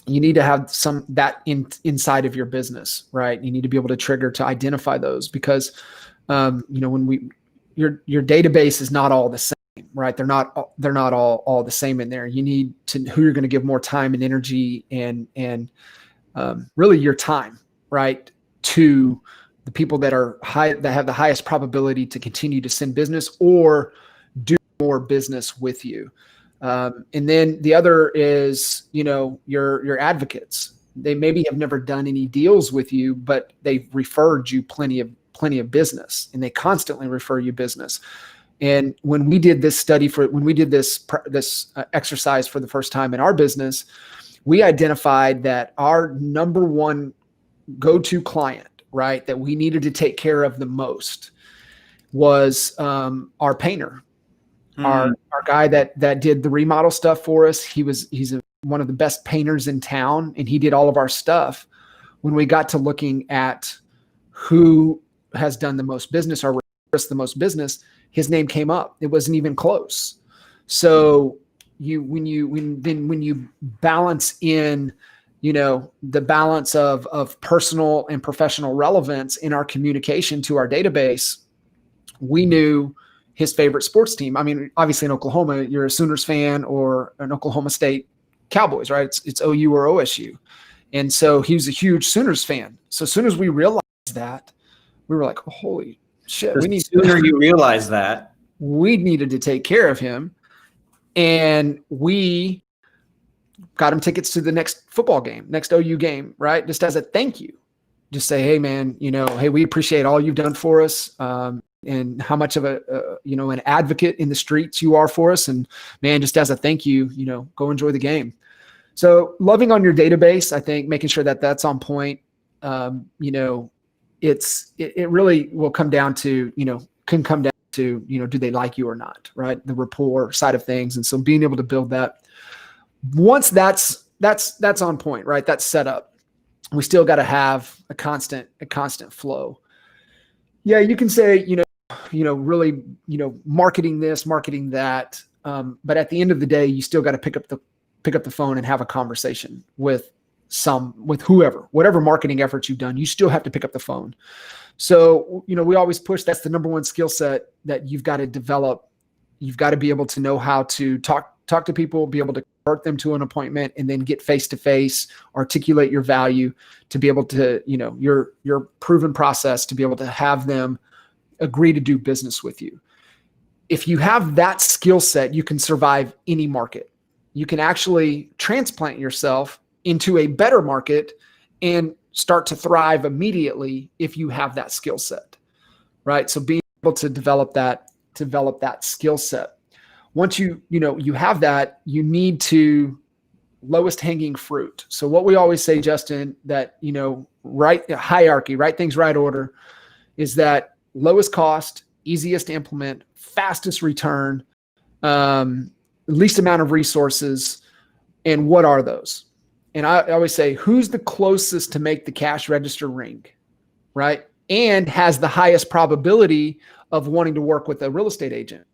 you need to have that inside of your business, right? You need to be able to trigger to identify those, because, when your database is not all the same, right? They're not all the same in there. You need to, who you're going to give more time and energy and really your time, right, to the people that are that have the highest probability to continue to send business or do more business with you. And then the other is, your advocates. They maybe have never done any deals with you, but they've referred you plenty of business, and they constantly refer you business. And when we did this this exercise for the first time in our business, we identified that our number one go-to client, right, that we needed to take care of the most was our painter. Our guy that did the remodel stuff for us. He's one of the best painters in town, and he did all of our stuff. When we got to looking at who has done the most business or the most business, his name came up. It wasn't even close. So when you balance in, the balance of personal and professional relevance in our communication to our database, we knew his favorite sports team. I mean, obviously in Oklahoma, you're a Sooners fan or an Oklahoma State Cowboys, right? It's OU or OSU. And so he was a huge Sooners fan. So as soon as we realized that, we were like, oh, holy shit. You realize that. We needed to take care of him. And we got him tickets to the next football game, next OU game, right? Just as a thank you. Just say, hey man, hey, we appreciate all you've done for us. And how much of an advocate in the streets you are for us. And man, just as a thank you, go enjoy the game. So loving on your database, I think making sure that that's on point, it really will come down to, can come down to, do they like you or not, right? The rapport side of things. And so being able to build that, once that's on point, right? That's set up. We still got to have a constant flow. Yeah, you can say, really, marketing this, marketing that. But at the end of the day, you still got to pick up the phone and have a conversation with whoever, whatever marketing efforts you've done, you still have to pick up the phone. So, we always push, that's the number one skill set that you've got to develop. You've got to be able to know how to talk to people, be able to convert them to an appointment, and then get face-to-face, articulate your value to be able to, your proven process to be able to have them agree to do business with you. if you have that skill set, you can survive any market. You can actually transplant yourself into a better market and start to thrive immediately if you have that skill set, right? So being able to develop that skill set. Once you have that, you need to lowest hanging fruit. So what we always say, Justin, that, right hierarchy, right things, right order, is that lowest cost, easiest to implement, fastest return, least amount of resources. And what are those? And I always say, who's the closest to make the cash register ring, right? And has the highest probability of wanting to work with a real estate agent?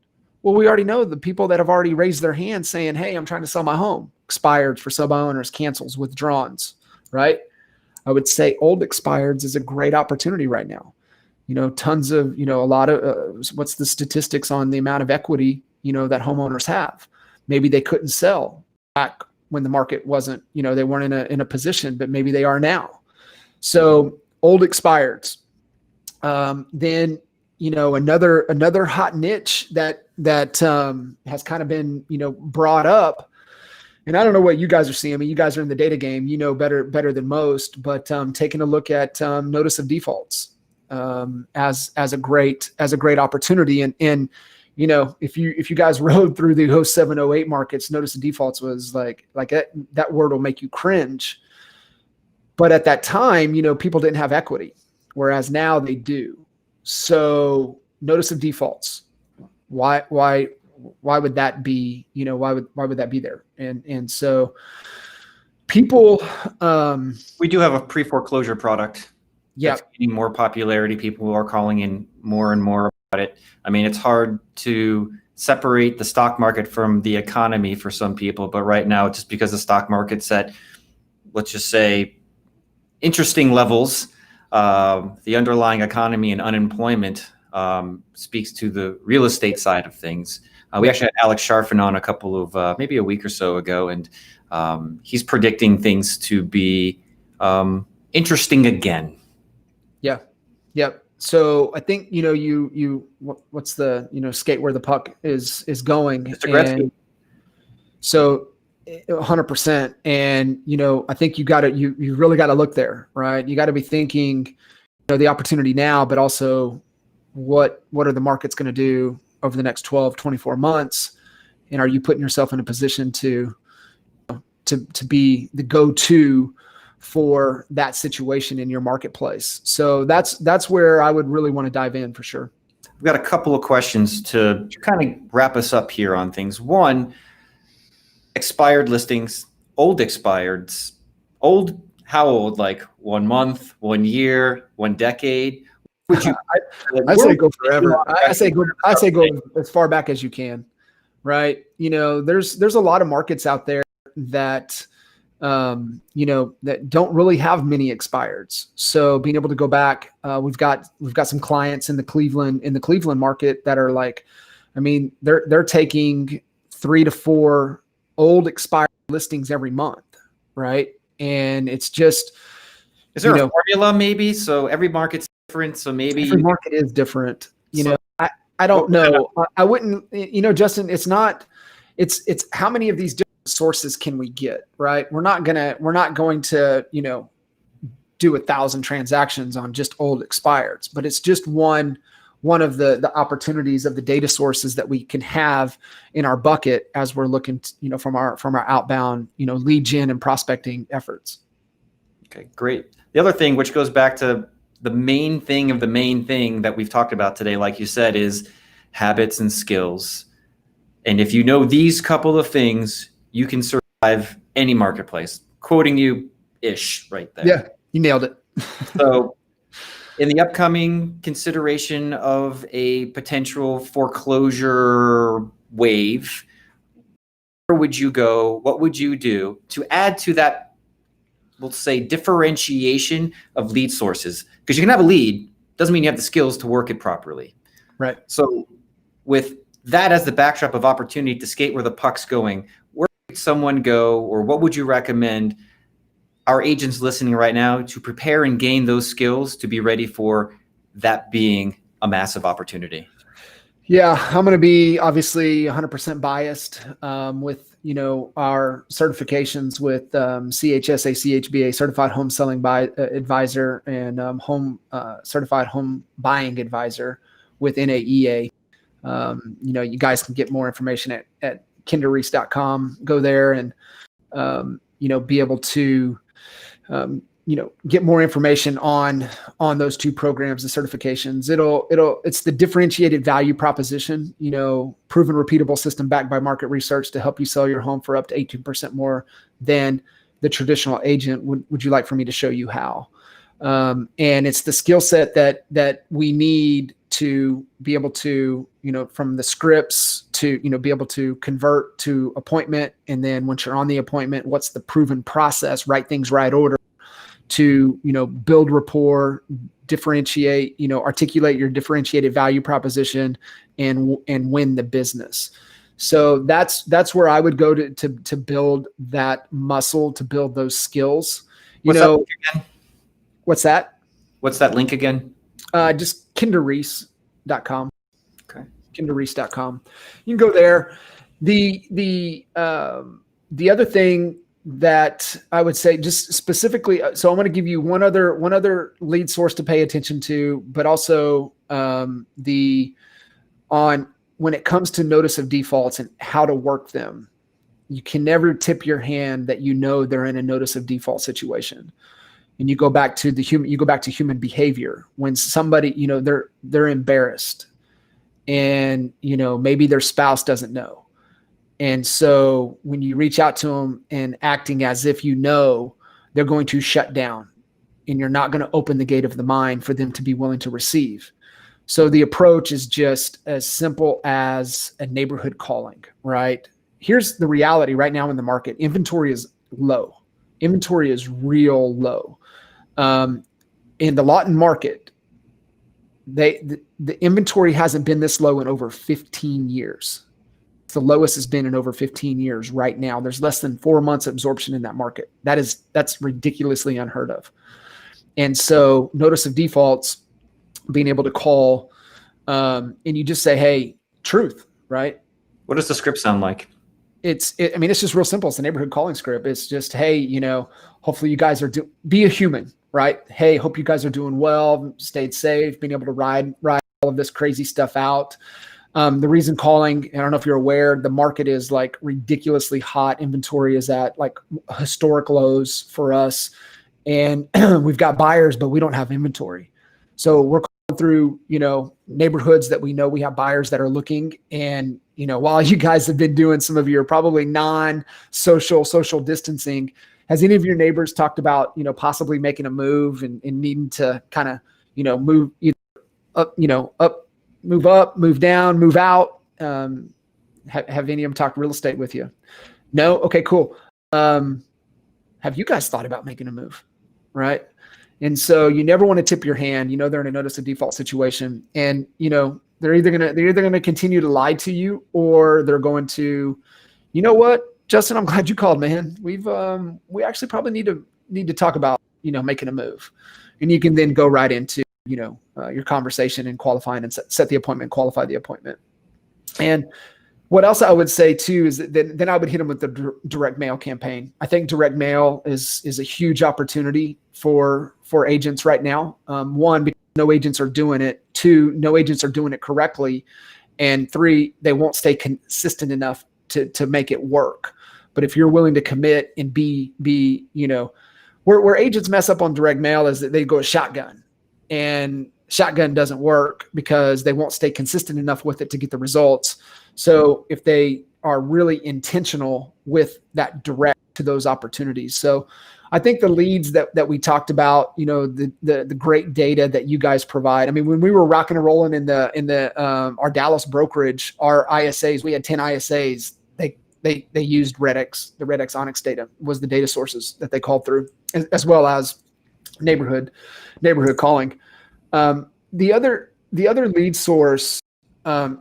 Well, we already know the people that have already raised their hand saying, hey, I'm trying to sell my home. Expireds for sub-owners, cancels, withdrawns, right? I would say old expireds is a great opportunity right now. Tons of, a lot of, what's the statistics on the amount of equity, that homeowners have? Maybe they couldn't sell back when the market wasn't, they weren't in a position, but maybe they are now. So old expireds. Then, another hot niche that has kind of been, brought up. And I don't know what you guys are seeing. I mean, you guys are in the data game, better than most, but taking a look at notice of defaults as a great opportunity. And if you guys rode through the 07, 08 markets, notice of defaults was like that word will make you cringe. But at that time, people didn't have equity, whereas now they do. So notice of defaults. Why would that be? Why would that be there? And so people, We do have a pre-foreclosure product. Yeah. That's getting more popularity. People are calling in more and more about it. I mean, it's hard to separate the stock market from the economy for some people, but right now, just because the stock market's at, let's just say, interesting levels, the underlying economy and unemployment speaks to the real estate side of things. We actually had Alex Sharfin on a couple of, maybe a week or so ago, and he's predicting things to be interesting again. Yeah. Yep. So I think, what's the, skate where the puck is going. Mr. Gretzky. And so 100%. And, I think you really got to look there, right? You got to be thinking, the opportunity now, but also what are the markets going to do over the next 12, 24 months? And are you putting yourself in a position to be the go-to for that situation in your marketplace? So that's where I would really want to dive in for sure. We've got a couple of questions to kind of wrap us up here on things. One, expired listings, old expireds, old, how old? Like 1 month, 1 year, 1 decade? Would you? I say go forever. I say go as far back as you can, right? There's a lot of markets out there that that don't really have many expireds. So being able to go back, we've got some clients in the Cleveland market that are like, I mean, they're taking 3 to 4 old expired listings every month, right? And it's just, is there a formula maybe? So every market's different. So maybe every market is different. I don't know. I wouldn't, Justin, it's how many of these different sources can we get, right? We're not going to, do 1,000 transactions on just old expireds, but it's just one of the opportunities of the data sources that we can have in our bucket as we're looking, from our outbound, lead gen and prospecting efforts. Okay, great. The other thing, which goes back to the main thing of the main thing that we've talked about today, like you said, is habits and skills. And if you know these couple of things, you can survive any marketplace. Quoting you ish right there. Yeah, you nailed it. So in the upcoming consideration of a potential foreclosure wave, where would you go? What would you do to add to that, we'll say, differentiation of lead sources? Because you can have a lead, doesn't mean you have the skills to work it properly. Right. So with that as the backdrop of opportunity to skate where the puck's going, where would someone go, or what would you recommend our agents listening right now to prepare and gain those skills to be ready for that being a massive opportunity? Yeah, I'm going to be obviously 100% biased with our certifications with CHSA, CHBA, Certified Home Selling Advisor, and Home Certified Home Buying Advisor with NAEA. You guys can get more information at kinderreese.com. Go there and be able to get more information on those two programs, the certifications. It's the differentiated value proposition, proven repeatable system backed by market research to help you sell your home for up to 18% more than the traditional agent. Would you like for me to show you how? And it's the skill set that we need to be able to, from the scripts to, be able to convert to appointment. And then once you're on the appointment, what's the proven process, right things, right order, to, build rapport, differentiate, articulate your differentiated value proposition and win the business. So that's where I would go to build that muscle, to build those skills. What's that link again? What's that? What's that link again? Just kinderreese.com. Okay. kinderreese.com. You can go there. The other thing that I would say, just specifically, so I'm going to give you one other lead source to pay attention to, but also when it comes to notice of defaults and how to work them, you can never tip your hand that they're in a notice of default situation. And you go back to human behavior. When somebody, they're embarrassed, and maybe their spouse doesn't know. And so when you reach out to them and acting as if they're going to shut down, and you're not going to open the gate of the mind for them to be willing to receive. So the approach is just as simple as a neighborhood calling, right? Here's the reality right now in the market. Inventory is low. Inventory is real low. In the Lawton market, the inventory hasn't been this low in over 15 years. It's the lowest it's been in over 15 years right now. There's less than 4 months absorption in that market. That's ridiculously unheard of. And so notice of defaults, being able to call, and you just say, hey, truth, right? What does the script sound like? It's just real simple. It's a neighborhood calling script. It's just, hey, hopefully you guys are be a human, right? Hey, hope you guys are doing well, stayed safe, being able to ride all of this crazy stuff out. The reason calling, I don't know if you're aware, the market is like ridiculously hot. Inventory is at like historic lows for us. And we've got buyers, but we don't have inventory. So we're calling through, neighborhoods that we know we have buyers that are looking. And, while you guys have been doing some of your probably social distancing, has any of your neighbors talked about, possibly making a move and needing to kind of, move either up, move up, move down, move out? Have any of them talked real estate with you? No? Okay, cool. Have you guys thought about making a move? Right. And so you never want to tip your hand. They're in a notice of default situation, and they're either going to continue to lie to you, or they're going to, what, Justin, I'm glad you called, man. We actually probably need to talk about, making a move. And you can then go right into, your conversation and qualifying and set the appointment, qualify the appointment. And what else I would say too is that then I would hit them with the direct mail campaign. I think direct mail is a huge opportunity for agents right now. One, because no agents are doing it. Two, no agents are doing it correctly. And three, they won't stay consistent enough to make it work. But if you're willing to commit and be where agents mess up on direct mail is that they go a shotgun, and shotgun doesn't work because they won't stay consistent enough with it to get the results. So if they are really intentional with that direct to those opportunities. So I think the leads that we talked about, the great data that you guys provide. I mean, when we were rocking and rolling in our Dallas brokerage, our ISAs, we had 10 ISAs. They used REDX. The REDX Onyx data was the data sources that they called through, as well as neighborhood calling. The other lead source,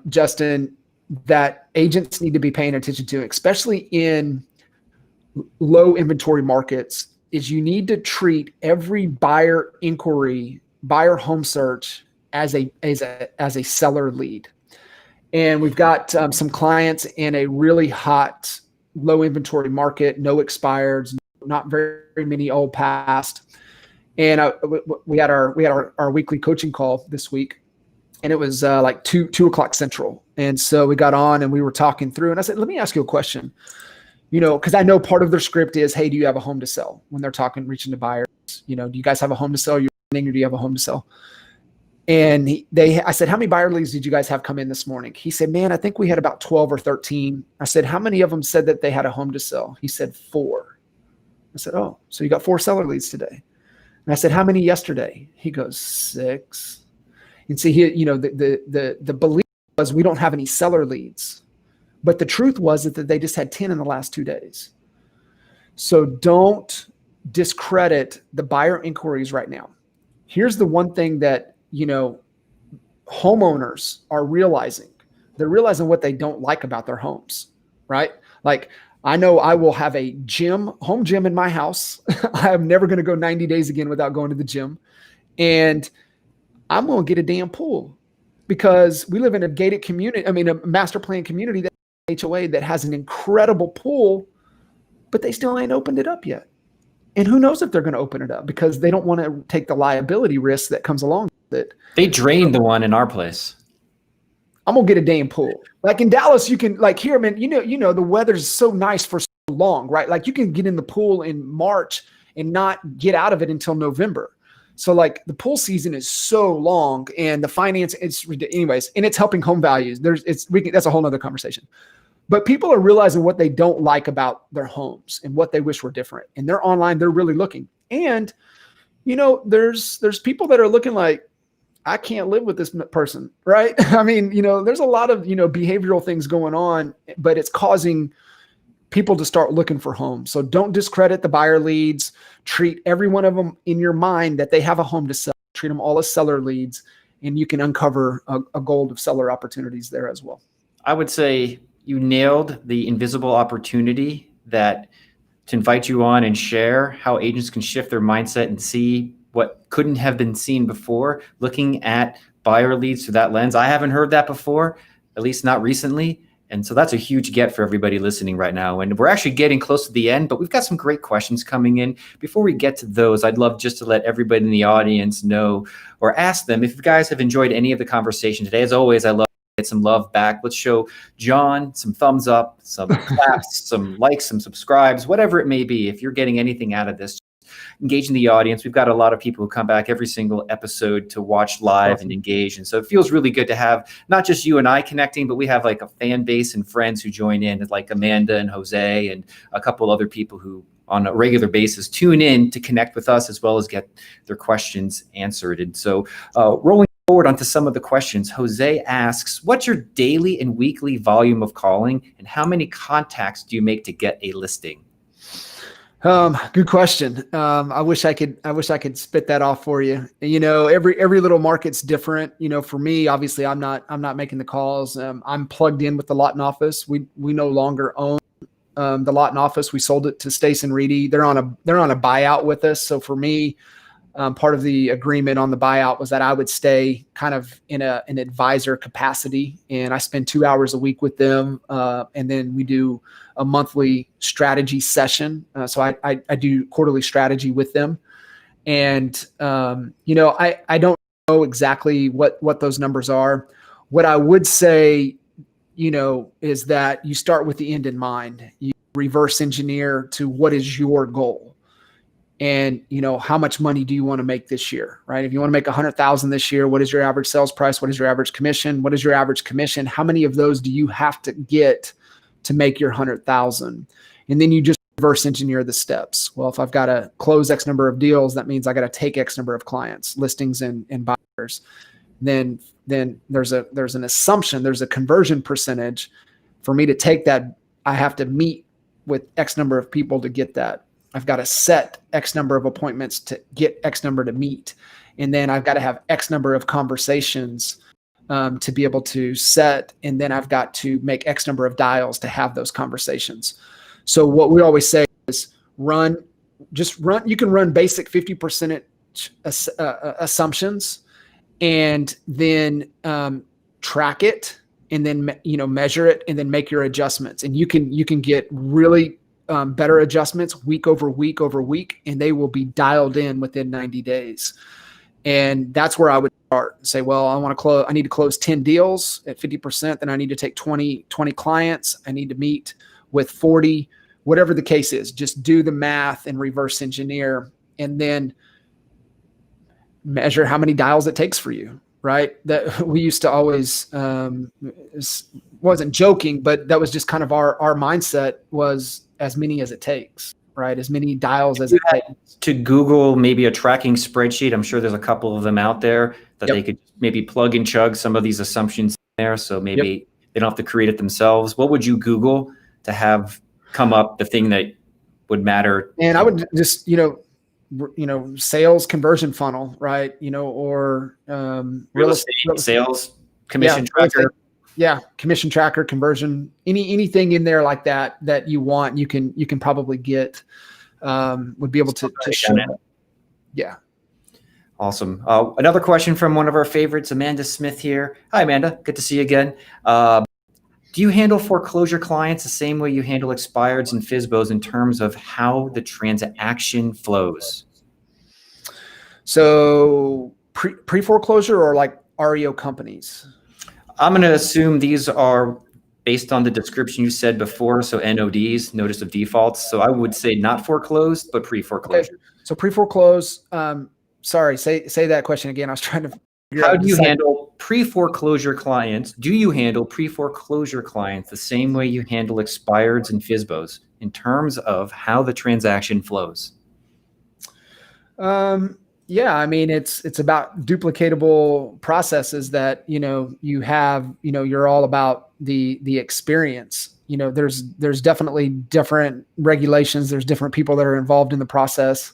Justin, that agents need to be paying attention to, especially in low inventory markets, is you need to treat every buyer inquiry, buyer home search as a seller lead. And we've got some clients in a really hot, low inventory market, no expireds, not very many old past. And we had our weekly coaching call this week, and it was like 2 o'clock Central. And so we got on and we were talking through, and I said, let me ask you a question, because I know part of their script is, hey, do you have a home to sell? When they're reaching to buyers, do you guys have a home to sell? You're renting, or do you have a home to sell? And I said, how many buyer leads did you guys have come in this morning? He said, man, I think we had about 12 or 13. I said, how many of them said that they had a home to sell? He said 4. I said, oh, so you got 4 seller leads today. And I said, how many yesterday? He goes, 6. And see, the belief was we don't have any seller leads. But the truth was that they just had 10 in the last 2 days. So don't discredit the buyer inquiries right now. Here's the one thing that homeowners are realizing. They're realizing what they don't like about their homes, right? Like, I know I will have a home gym in my house. I'm never going to go 90 days again without going to the gym. And I'm going to get a damn pool because we live in a gated community. I mean, a master plan community, that HOA, that has an incredible pool, but they still ain't opened it up yet. And who knows if they're going to open it up because they don't want to take the liability risk that comes along with it. They drained the one in our place. I'm going to get a damn pool. Like in Dallas, you can, like here, man, the weather's so nice for so long, right? Like you can get in the pool in March and not get out of it until November. So like the pool season is so long, and the finance, it's anyways, and it's helping home values. That's a whole nother conversation. But people are realizing what they don't like about their homes and what they wish were different. And they're online, they're really looking. And, there's people that are looking like, I can't live with this person, right? I mean, there's a lot of, behavioral things going on, but it's causing people to start looking for homes. So don't discredit the buyer leads. Treat every one of them in your mind that they have a home to sell. Treat them all as seller leads, and you can uncover a gold of seller opportunities there as well. I would say you nailed the invisible opportunity to invite you on and share how agents can shift their mindset and see what couldn't have been seen before, looking at buyer leads through that lens. I haven't heard that before, at least not recently. And so that's a huge get for everybody listening right now. And we're actually getting close to the end, but we've got some great questions coming in. Before we get to those, I'd love just to let everybody in the audience know or ask them if you guys have enjoyed any of the conversation today. As always, I love to get some love back. Let's show John some thumbs up, some claps, some likes, some subscribes, whatever it may be. If you're getting anything out of this, engage in the audience. We've got a lot of people who come back every single episode to watch live and engage. And so it feels really good to have not just you and I connecting, but we have like a fan base and friends who join in, like Amanda and Jose and a couple other people who on a regular basis tune in to connect with us as well as get their questions answered. And so rolling forward onto some of the questions, Jose asks, what's your daily and weekly volume of calling, and how many contacts do you make to get a listing? Good question. I wish I could spit that off for you. Every little market's different. For me, obviously I'm not making the calls. I'm plugged in with the Lawton office. We no longer own, the Lawton office. We sold it to S.A.V.E.R.S and REDX. They're on a buyout with us. So for me, part of the agreement on the buyout was that I would stay kind of in an advisor capacity, and I spend 2 hours a week with them. And then we do a monthly strategy session. So I do quarterly strategy with them. And, I don't know exactly what those numbers are. What I would say, is that you start with the end in mind. You reverse engineer to what is your goal. And, how much money do you want to make this year, right? If you want to make 100,000 this year, what is your average sales price? What is your average commission? What is your average commission? How many of those do you have to get to make your 100,000? And then you just reverse engineer the steps. Well, if I've got to close X number of deals, that means I got to take X number of clients, listings and buyers. Then there's an assumption, there's a conversion percentage. For me to take that, I have to meet with X number of people to get that. I've got to set X number of appointments to get X number to meet. And then I've got to have X number of conversations to be able to set. And then I've got to make X number of dials to have those conversations. So what we always say is just run. You can run basic 50% assumptions, and then track it and then, measure it and then make your adjustments. And you can get really better adjustments week over week over week, and they will be dialed in within 90 days. And that's where I would start and say, well, I need to close 10 deals at 50%. Then I need to take 20 clients. I need to meet with 40, whatever the case is. Just do the math and reverse engineer, and then measure how many dials it takes for you. Right. That we used to always, wasn't joking, but that was just kind of our mindset, was as many as it takes. Right. As many dials as it takes. To Google maybe a tracking spreadsheet. I'm sure there's a couple of them out there that they could maybe plug and chug some of these assumptions in there. So maybe they don't have to create it themselves. What would you Google to have come up the thing that would matter? And I would just, sales conversion funnel, right? Or real estate sales commission tracker. Yeah, commission tracker, conversion, anything in there like that you want, you can probably get, would be able to show it. Yeah. Awesome. Another question from one of our favorites, Amanda Smith here. Hi, Amanda. Good to see you again. Do you handle foreclosure clients the same way you handle expireds and FSBOs in terms of how the transaction flows? So pre-foreclosure or like REO companies? I'm going to assume these are based on the description you said before. So NODs, notice of defaults. So I would say not foreclosed, but pre-foreclosure. Okay. So pre-foreclose. Sorry, say that question again. I was trying to. How do you handle pre-foreclosure clients? Do you handle pre-foreclosure clients the same way you handle expireds and FSBOs in terms of how the transaction flows? Yeah, I mean, it's about duplicatable processes that, you have, you're all about the experience. There's definitely different regulations. There's different people that are involved in the process.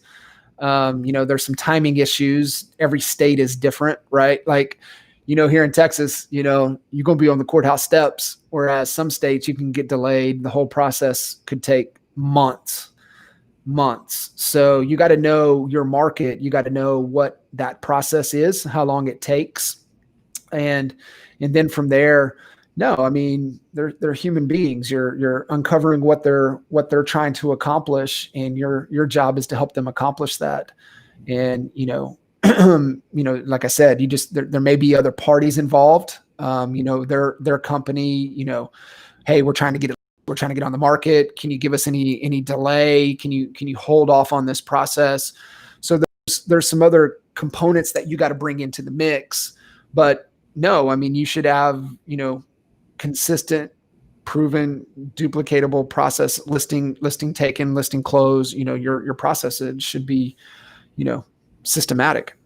There's some timing issues. Every state is different, right? Like, here in Texas, you're going to be on the courthouse steps, whereas some states you can get delayed. The whole process could take months. So you got to know your market. You got to know what that process is, how long it takes. And then from there, no, I mean, they're human beings. You're uncovering what they're trying to accomplish, and your job is to help them accomplish that. And, like I said, there may be other parties involved. Their company, hey, we're trying to get on the market. Can you give us any delay? Can you hold off on this process? So there's some other components that you got to bring into the mix. But no, I mean, you should have, consistent, proven, duplicatable process, listing taken, listing closed. Your processes should be, systematic.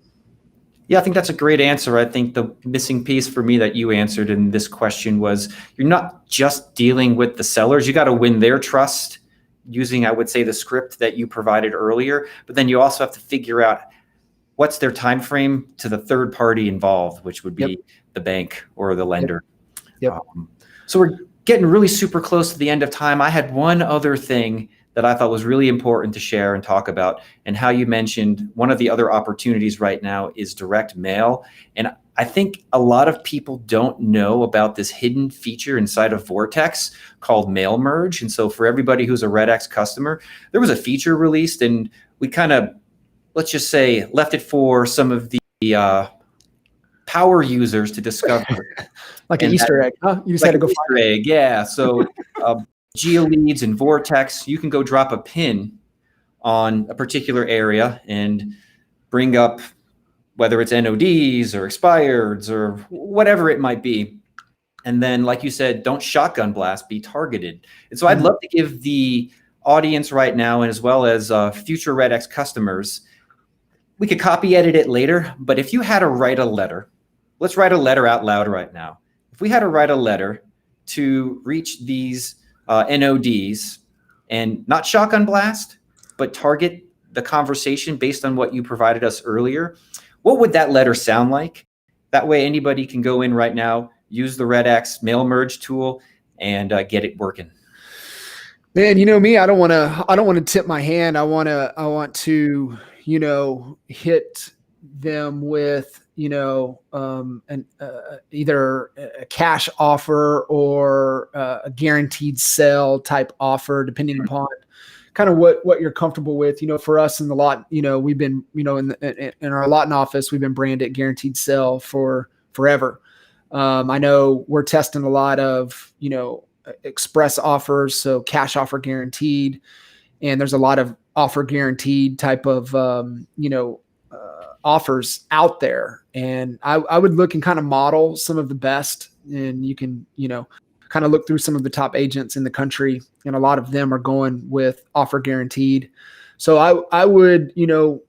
Yeah, I think that's a great answer. I think the missing piece for me that you answered in this question was you're not just dealing with the sellers. You got to win their trust using, I would say, the script that you provided earlier. But then you also have to figure out what's their time frame to the third party involved, which would be the bank or the lender. Yep. So we're getting really super close to the end of time. I had one other thing that I thought was really important to share and talk about, and how you mentioned one of the other opportunities right now is direct mail. And I think a lot of people don't know about this hidden feature inside of Vortex called mail merge. And so for everybody who's a REDX customer, there was a feature released, and we kind of, let's just say, left it for some of the power users to discover. Like an Easter egg, huh? You just had to go find an Easter egg, yeah. So GeoLeads and Vortex, you can go drop a pin on a particular area and bring up whether it's NODs or expireds or whatever it might be. And then, like you said, don't shotgun blast, be targeted. And so I'd love to give the audience right now, and as well as future REDX customers, we could copy edit it later, but if you had to write a letter, let's write a letter out loud right now. If we had to write a letter to reach these NODs and not shotgun blast, but target the conversation based on what you provided us earlier, what would that letter sound like? That way anybody can go in right now, use the REDX mail merge tool, and get it working. Man, you know me, I don't want to tip my hand. I want to, hit them with either a cash offer or a guaranteed sell type offer, depending upon kind of what you're comfortable with. For us in the lot, we've been, in our lot and office, we've been branded guaranteed sell for forever. I know we're testing a lot of, express offers, so cash offer guaranteed, and there's a lot of offer guaranteed type of, offers out there. And I would look and kind of model some of the best, and you can, kind of look through some of the top agents in the country, and a lot of them are going with offer guaranteed. So I would,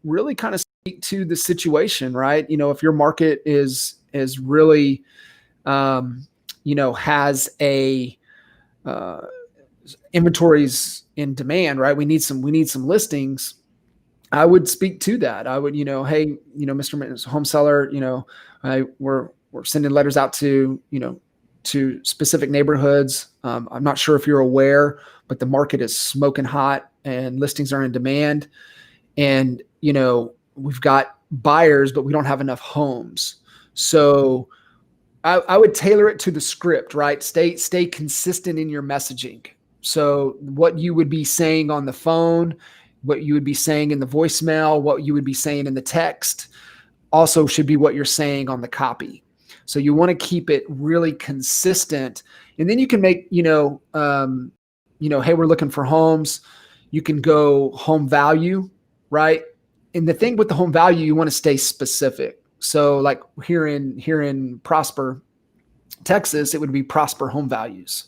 really kind of speak to the situation, right? If your market is really, has a, inventories in demand, right? We need some listings. I would speak to that. I would, hey, Mr. Home Seller, we're sending letters out to, to specific neighborhoods. I'm not sure if you're aware, but the market is smoking hot and listings are in demand. And, we've got buyers, but we don't have enough homes. So I would tailor it to the script, right? Stay consistent in your messaging. So what you would be saying on the phone, what you would be saying in the voicemail, what you would be saying in the text also should be what you're saying on the copy. So you want to keep it really consistent. And then you can make, hey, we're looking for homes. You can go home value, right? And the thing with the home value, you want to stay specific. So like here in Prosper, Texas, it would be Prosper home values.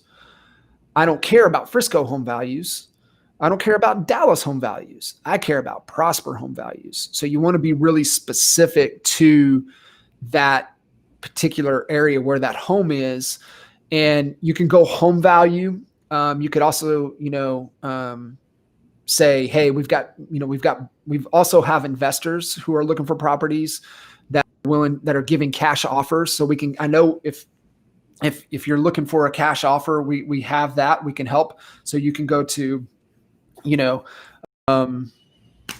I don't care about Frisco home values. I don't care about Dallas home values. I care about Prosper home values. So you want to be really specific to that particular area where that home is. And you can go home value. You could also, say, hey, we also have investors who are looking for properties that are giving cash offers. So I know if you're looking for a cash offer, we have that, we can help. So you can go to,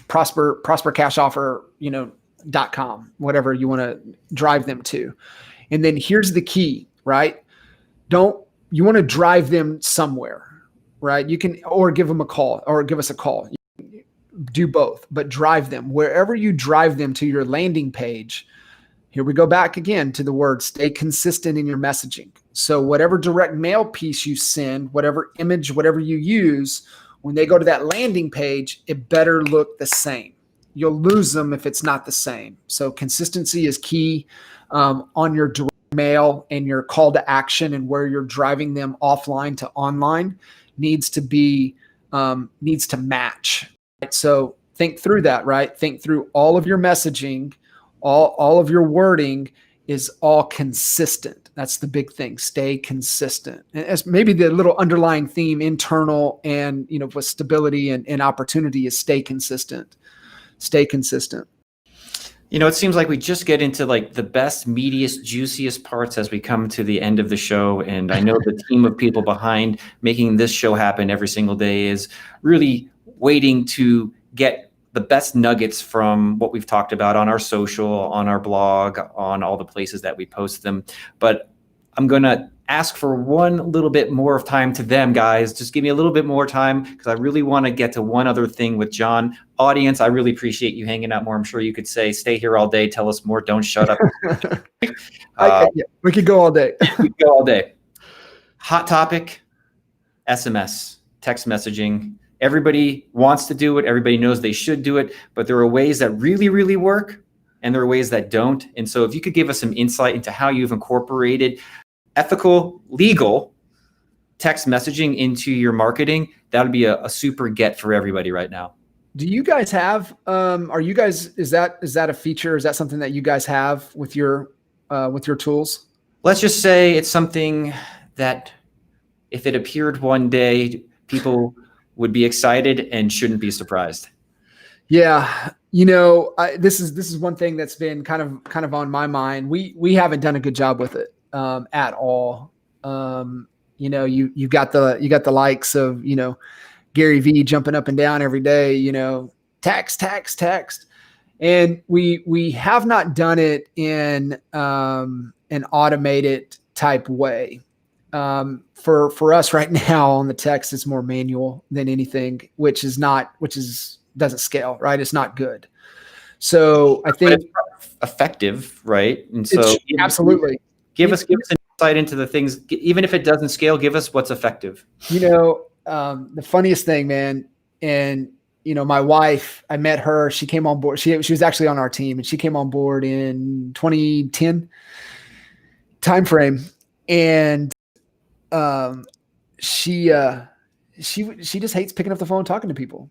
Prosper cash offer, .com, whatever you want to drive them to. And then here's the key, right? You want to drive them somewhere, right? You can, or give them a call or give us a call. Do both, but drive them wherever you drive them to your landing page. Here we go back again to the word, stay consistent in your messaging. So whatever direct mail piece you send, whatever image, whatever you use, when they go to that landing page, it better look the same. You'll lose them if it's not the same. So consistency is key on your direct mail, and your call to action and where you're driving them offline to online needs to match. Right? So think through that, right? Think through all of your messaging, all of your wording is all consistent. That's the big thing. Stay consistent. And as maybe the little underlying theme, internal and, with stability and opportunity, is stay consistent. Stay consistent. It seems like we just get into like the best, meatiest, juiciest parts as we come to the end of the show. And I know the team of people behind making this show happen every single day is really waiting to get the best nuggets from what we've talked about on our social, on our blog, on all the places that we post them. But I'm going to ask for one little bit more of time to them, guys. Just give me a little bit more time, because I really want to get to one other thing with John. Audience, I really appreciate you hanging out more. I'm sure you could say, stay here all day, tell us more, don't shut up. We could go all day. We could go all day. Hot topic, SMS, text messaging. Everybody wants to do it. Everybody knows they should do it, but there are ways that really, really work, and there are ways that don't. And so if you could give us some insight into how you've incorporated ethical, legal text messaging into your marketing, that would be a super get for everybody right now. Do you guys have, is that a feature? Is that something that you guys have with your tools? Let's just say it's something that if it appeared one day, people would be excited and shouldn't be surprised. Yeah. This is one thing that's been kind of on my mind. We haven't done a good job with it at all. You got the likes of, Gary V jumping up and down every day, text. And we have not done it in an automated type way. For us right now on the text, it's more manual than anything, which doesn't scale, right? It's not good. So I think it's effective, right? And it's so absolutely give us an insight into the things, even if it doesn't scale, give us what's effective. The funniest thing, man, and my wife, I met her, she came on board. She was actually on our team, and she came on board in 2010 timeframe. And she just hates picking up the phone and talking to people.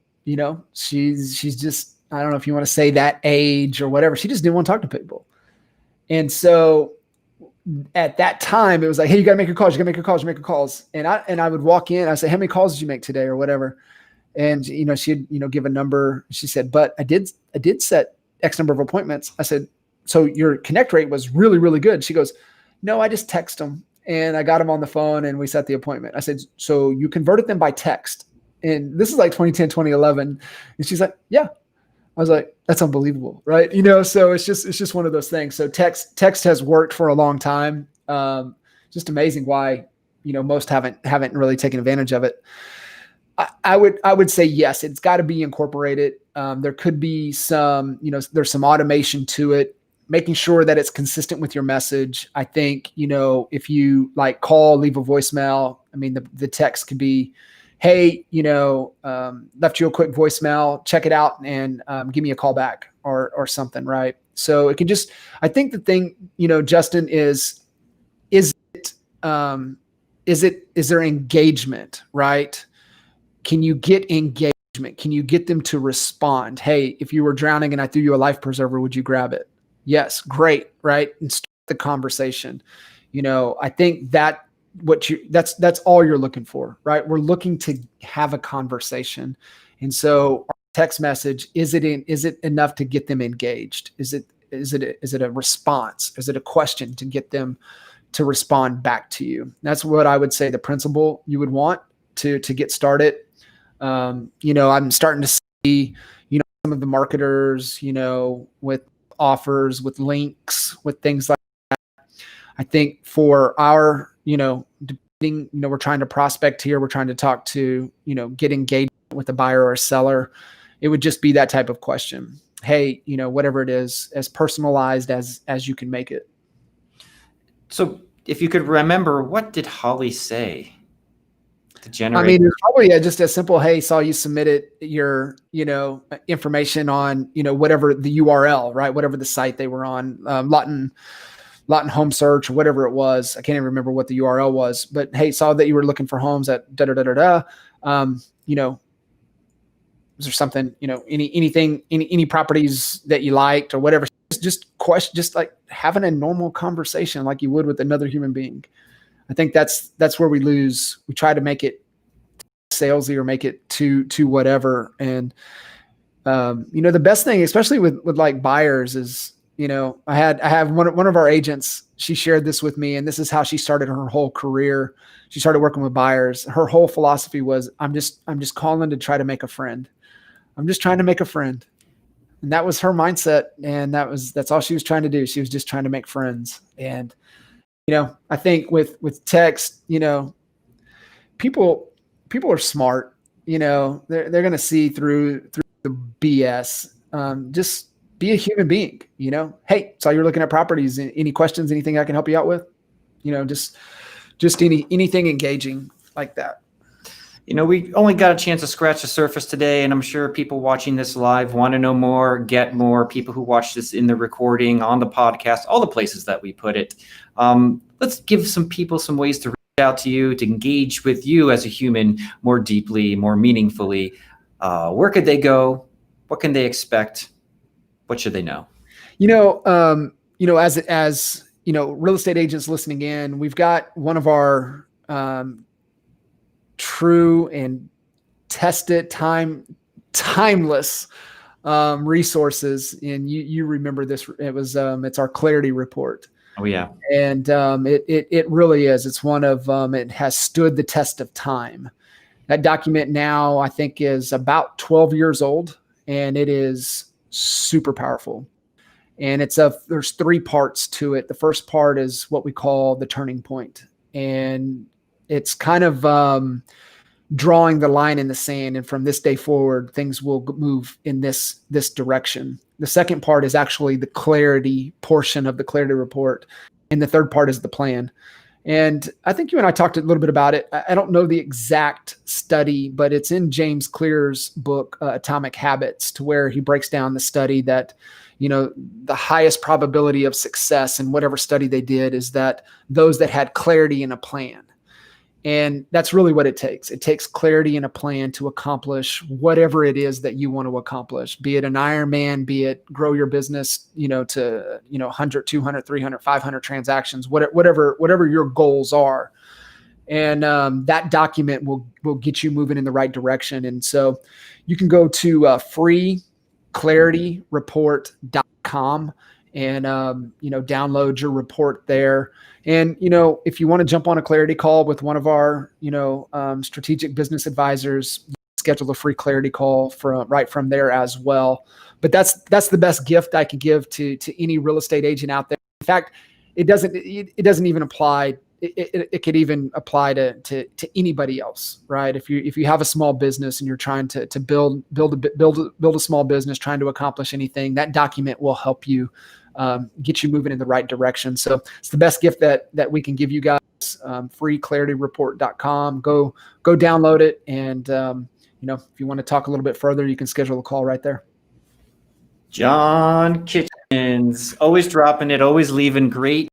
She's just, I don't know if you want to say that age or whatever. She just didn't want to talk to people. And so at that time, it was like, hey, you got to make your calls. You got to make your calls. You make your calls. And I would walk in. I say, how many calls did you make today or whatever? And, she'd, give a number. She said, but I did set X number of appointments. I said, so your connect rate was really, really good. She goes, no, I just text them and I got them on the phone and we set the appointment. I said, so you converted them by text. And this is like 2010, 2011. And she's like, yeah. I was like, that's unbelievable. Right. So it's just one of those things. So text has worked for a long time. Just amazing why, most haven't really taken advantage of it. I would say, yes, it's got to be incorporated. There could be some, there's some automation to it, making sure that it's consistent with your message. I think, if you like call, leave a voicemail, I mean, the text could be, hey, left you a quick voicemail, check it out and give me a call back or something. Right. So it can just, I think the thing, Justin, is there engagement, right? Can you get engagement? Can you get them to respond? Hey, if you were drowning and I threw you a life preserver, would you grab it? Yes. Great. Right. And start the conversation. I think that's all you're looking for, right? We're looking to have a conversation. And so our text message, is it enough to get them engaged? Is it a response? Is it a question to get them to respond back to you? That's what I would say the principle you would want to get started. I'm starting to see, some of the marketers, with offers, with links, with things like that. I think for our, depending, we're trying to prospect here, we're trying to talk to, get engaged with a buyer or a seller. It would just be that type of question. Hey, whatever it is, as personalized as you can make it. So if you could remember, what did Holly say to generate? I mean, it's probably just a simple, hey, saw you submitted your, information on, whatever the URL, right? Whatever the site they were on, Lawton Home Search or whatever it was. I can't even remember what the URL was, but hey, saw that you were looking for homes at is there something, any properties that you liked or whatever? Just like having a normal conversation like you would with another human being. I think that's where we lose. We try to make it salesy or make it to whatever. And, the best thing, especially with like buyers is, I have one of our agents, she shared this with me, and this is how she started her whole career. She started working with buyers. Her whole philosophy was, I'm just calling to try to make a friend. I'm just trying to make a friend. And that was her mindset. And that's all she was trying to do. She was just trying to make friends. And, I think with text, people are smart, they're going to see through the BS. Just be a human being, hey, saw you're looking at properties. Any questions, anything I can help you out with? Just anything engaging like that. We only got a chance to scratch the surface today, and I'm sure people watching this live want to know more, get more. People who watch this in the recording, on the podcast, all the places that we put it. Let's give some people some ways to reach out to you, to engage with you as a human more deeply, more meaningfully. Where could they go? What can they expect? What should they know? As real estate agents listening in, we've got one of our true and tested timeless resources. And you remember this, it's our clarity report. Oh yeah. And it really is. It's one of it has stood the test of time. That document now I think is about 12 years old, and it is super powerful. And there's 3 parts to it. The first part is what we call the turning point. And it's kind of drawing the line in the sand. And from this day forward, things will move in this direction. The second part is actually the clarity portion of the clarity report. And the third part is the plan. And I think you and I talked a little bit about it. I don't know the exact study, but it's in James Clear's book, Atomic Habits, to where he breaks down the study that, the highest probability of success in whatever study they did is that those that had clarity in a plan. And that's really what it takes. It takes clarity in a plan to accomplish whatever it is that you want to accomplish, be it an Ironman, be it grow your business, to, 100, 200, 300, 500 transactions, whatever your goals are. And that document will get you moving in the right direction. And so you can go to freeclarityreport.com and, download your report there. And, if you want to jump on a clarity call with one of our, strategic business advisors, schedule a free clarity call from there as well. But that's the best gift I could give to any real estate agent out there. In fact, it doesn't even apply. It could even apply to anybody else, right? If you have a small business and you're trying to build a small business, trying to accomplish anything, that document will help you get you moving in the right direction. So it's the best gift that we can give you guys. Freeclarityreport.com. Go download it, and if you want to talk a little bit further, you can schedule a call right there. John Kitchens, always dropping it, always leaving great.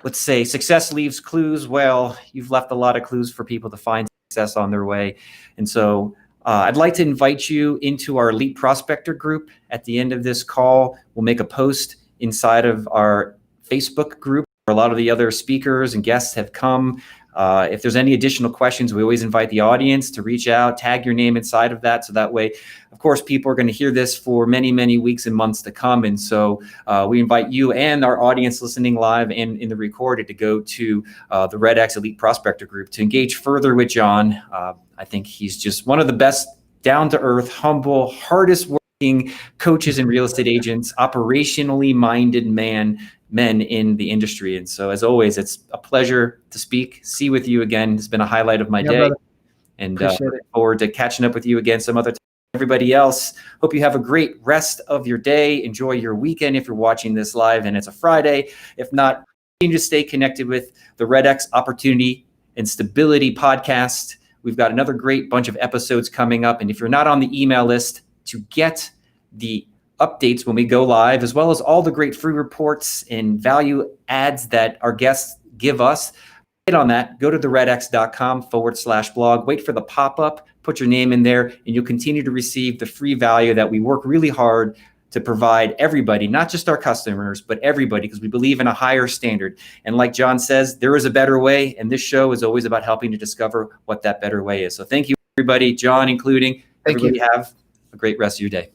Let's say success leaves clues. Well, you've left a lot of clues for people to find success on their way. And so I'd like to invite you into our Elite Prospector group. At the end of this call, we'll make a post inside of our Facebook group where a lot of the other speakers and guests have come. If there's any additional questions, we always invite the audience to reach out, tag your name inside of that. So that way, of course, people are going to hear this for many, many weeks and months to come. And so we invite you and our audience listening live and in the recorded to go to the REDX Elite Prospector group to engage further with John. I think he's just one of the best down-to-earth, humble, hardest working coaches and real estate agents, operationally minded men in the industry. And so as always, it's a pleasure to see with you again. It's been a highlight of my day. Brother. And look forward to catching up with you again some other time. Everybody else, hope you have a great rest of your day. Enjoy your weekend if you're watching this live and it's a Friday. If not, continue to stay connected with the REDX Opportunity and Stability podcast. We've got another great bunch of episodes coming up. And if you're not on the email list to get the updates when we go live, as well as all the great free reports and value adds that our guests give us, hit on that. Go to theredx.com/blog. Wait for the pop-up, put your name in there, and you'll continue to receive the free value that we work really hard to provide everybody, not just our customers, but everybody, because we believe in a higher standard. And like John says, there is a better way, and this show is always about helping to discover what that better way is. So thank you, everybody, John including. Everybody have a great rest of your day.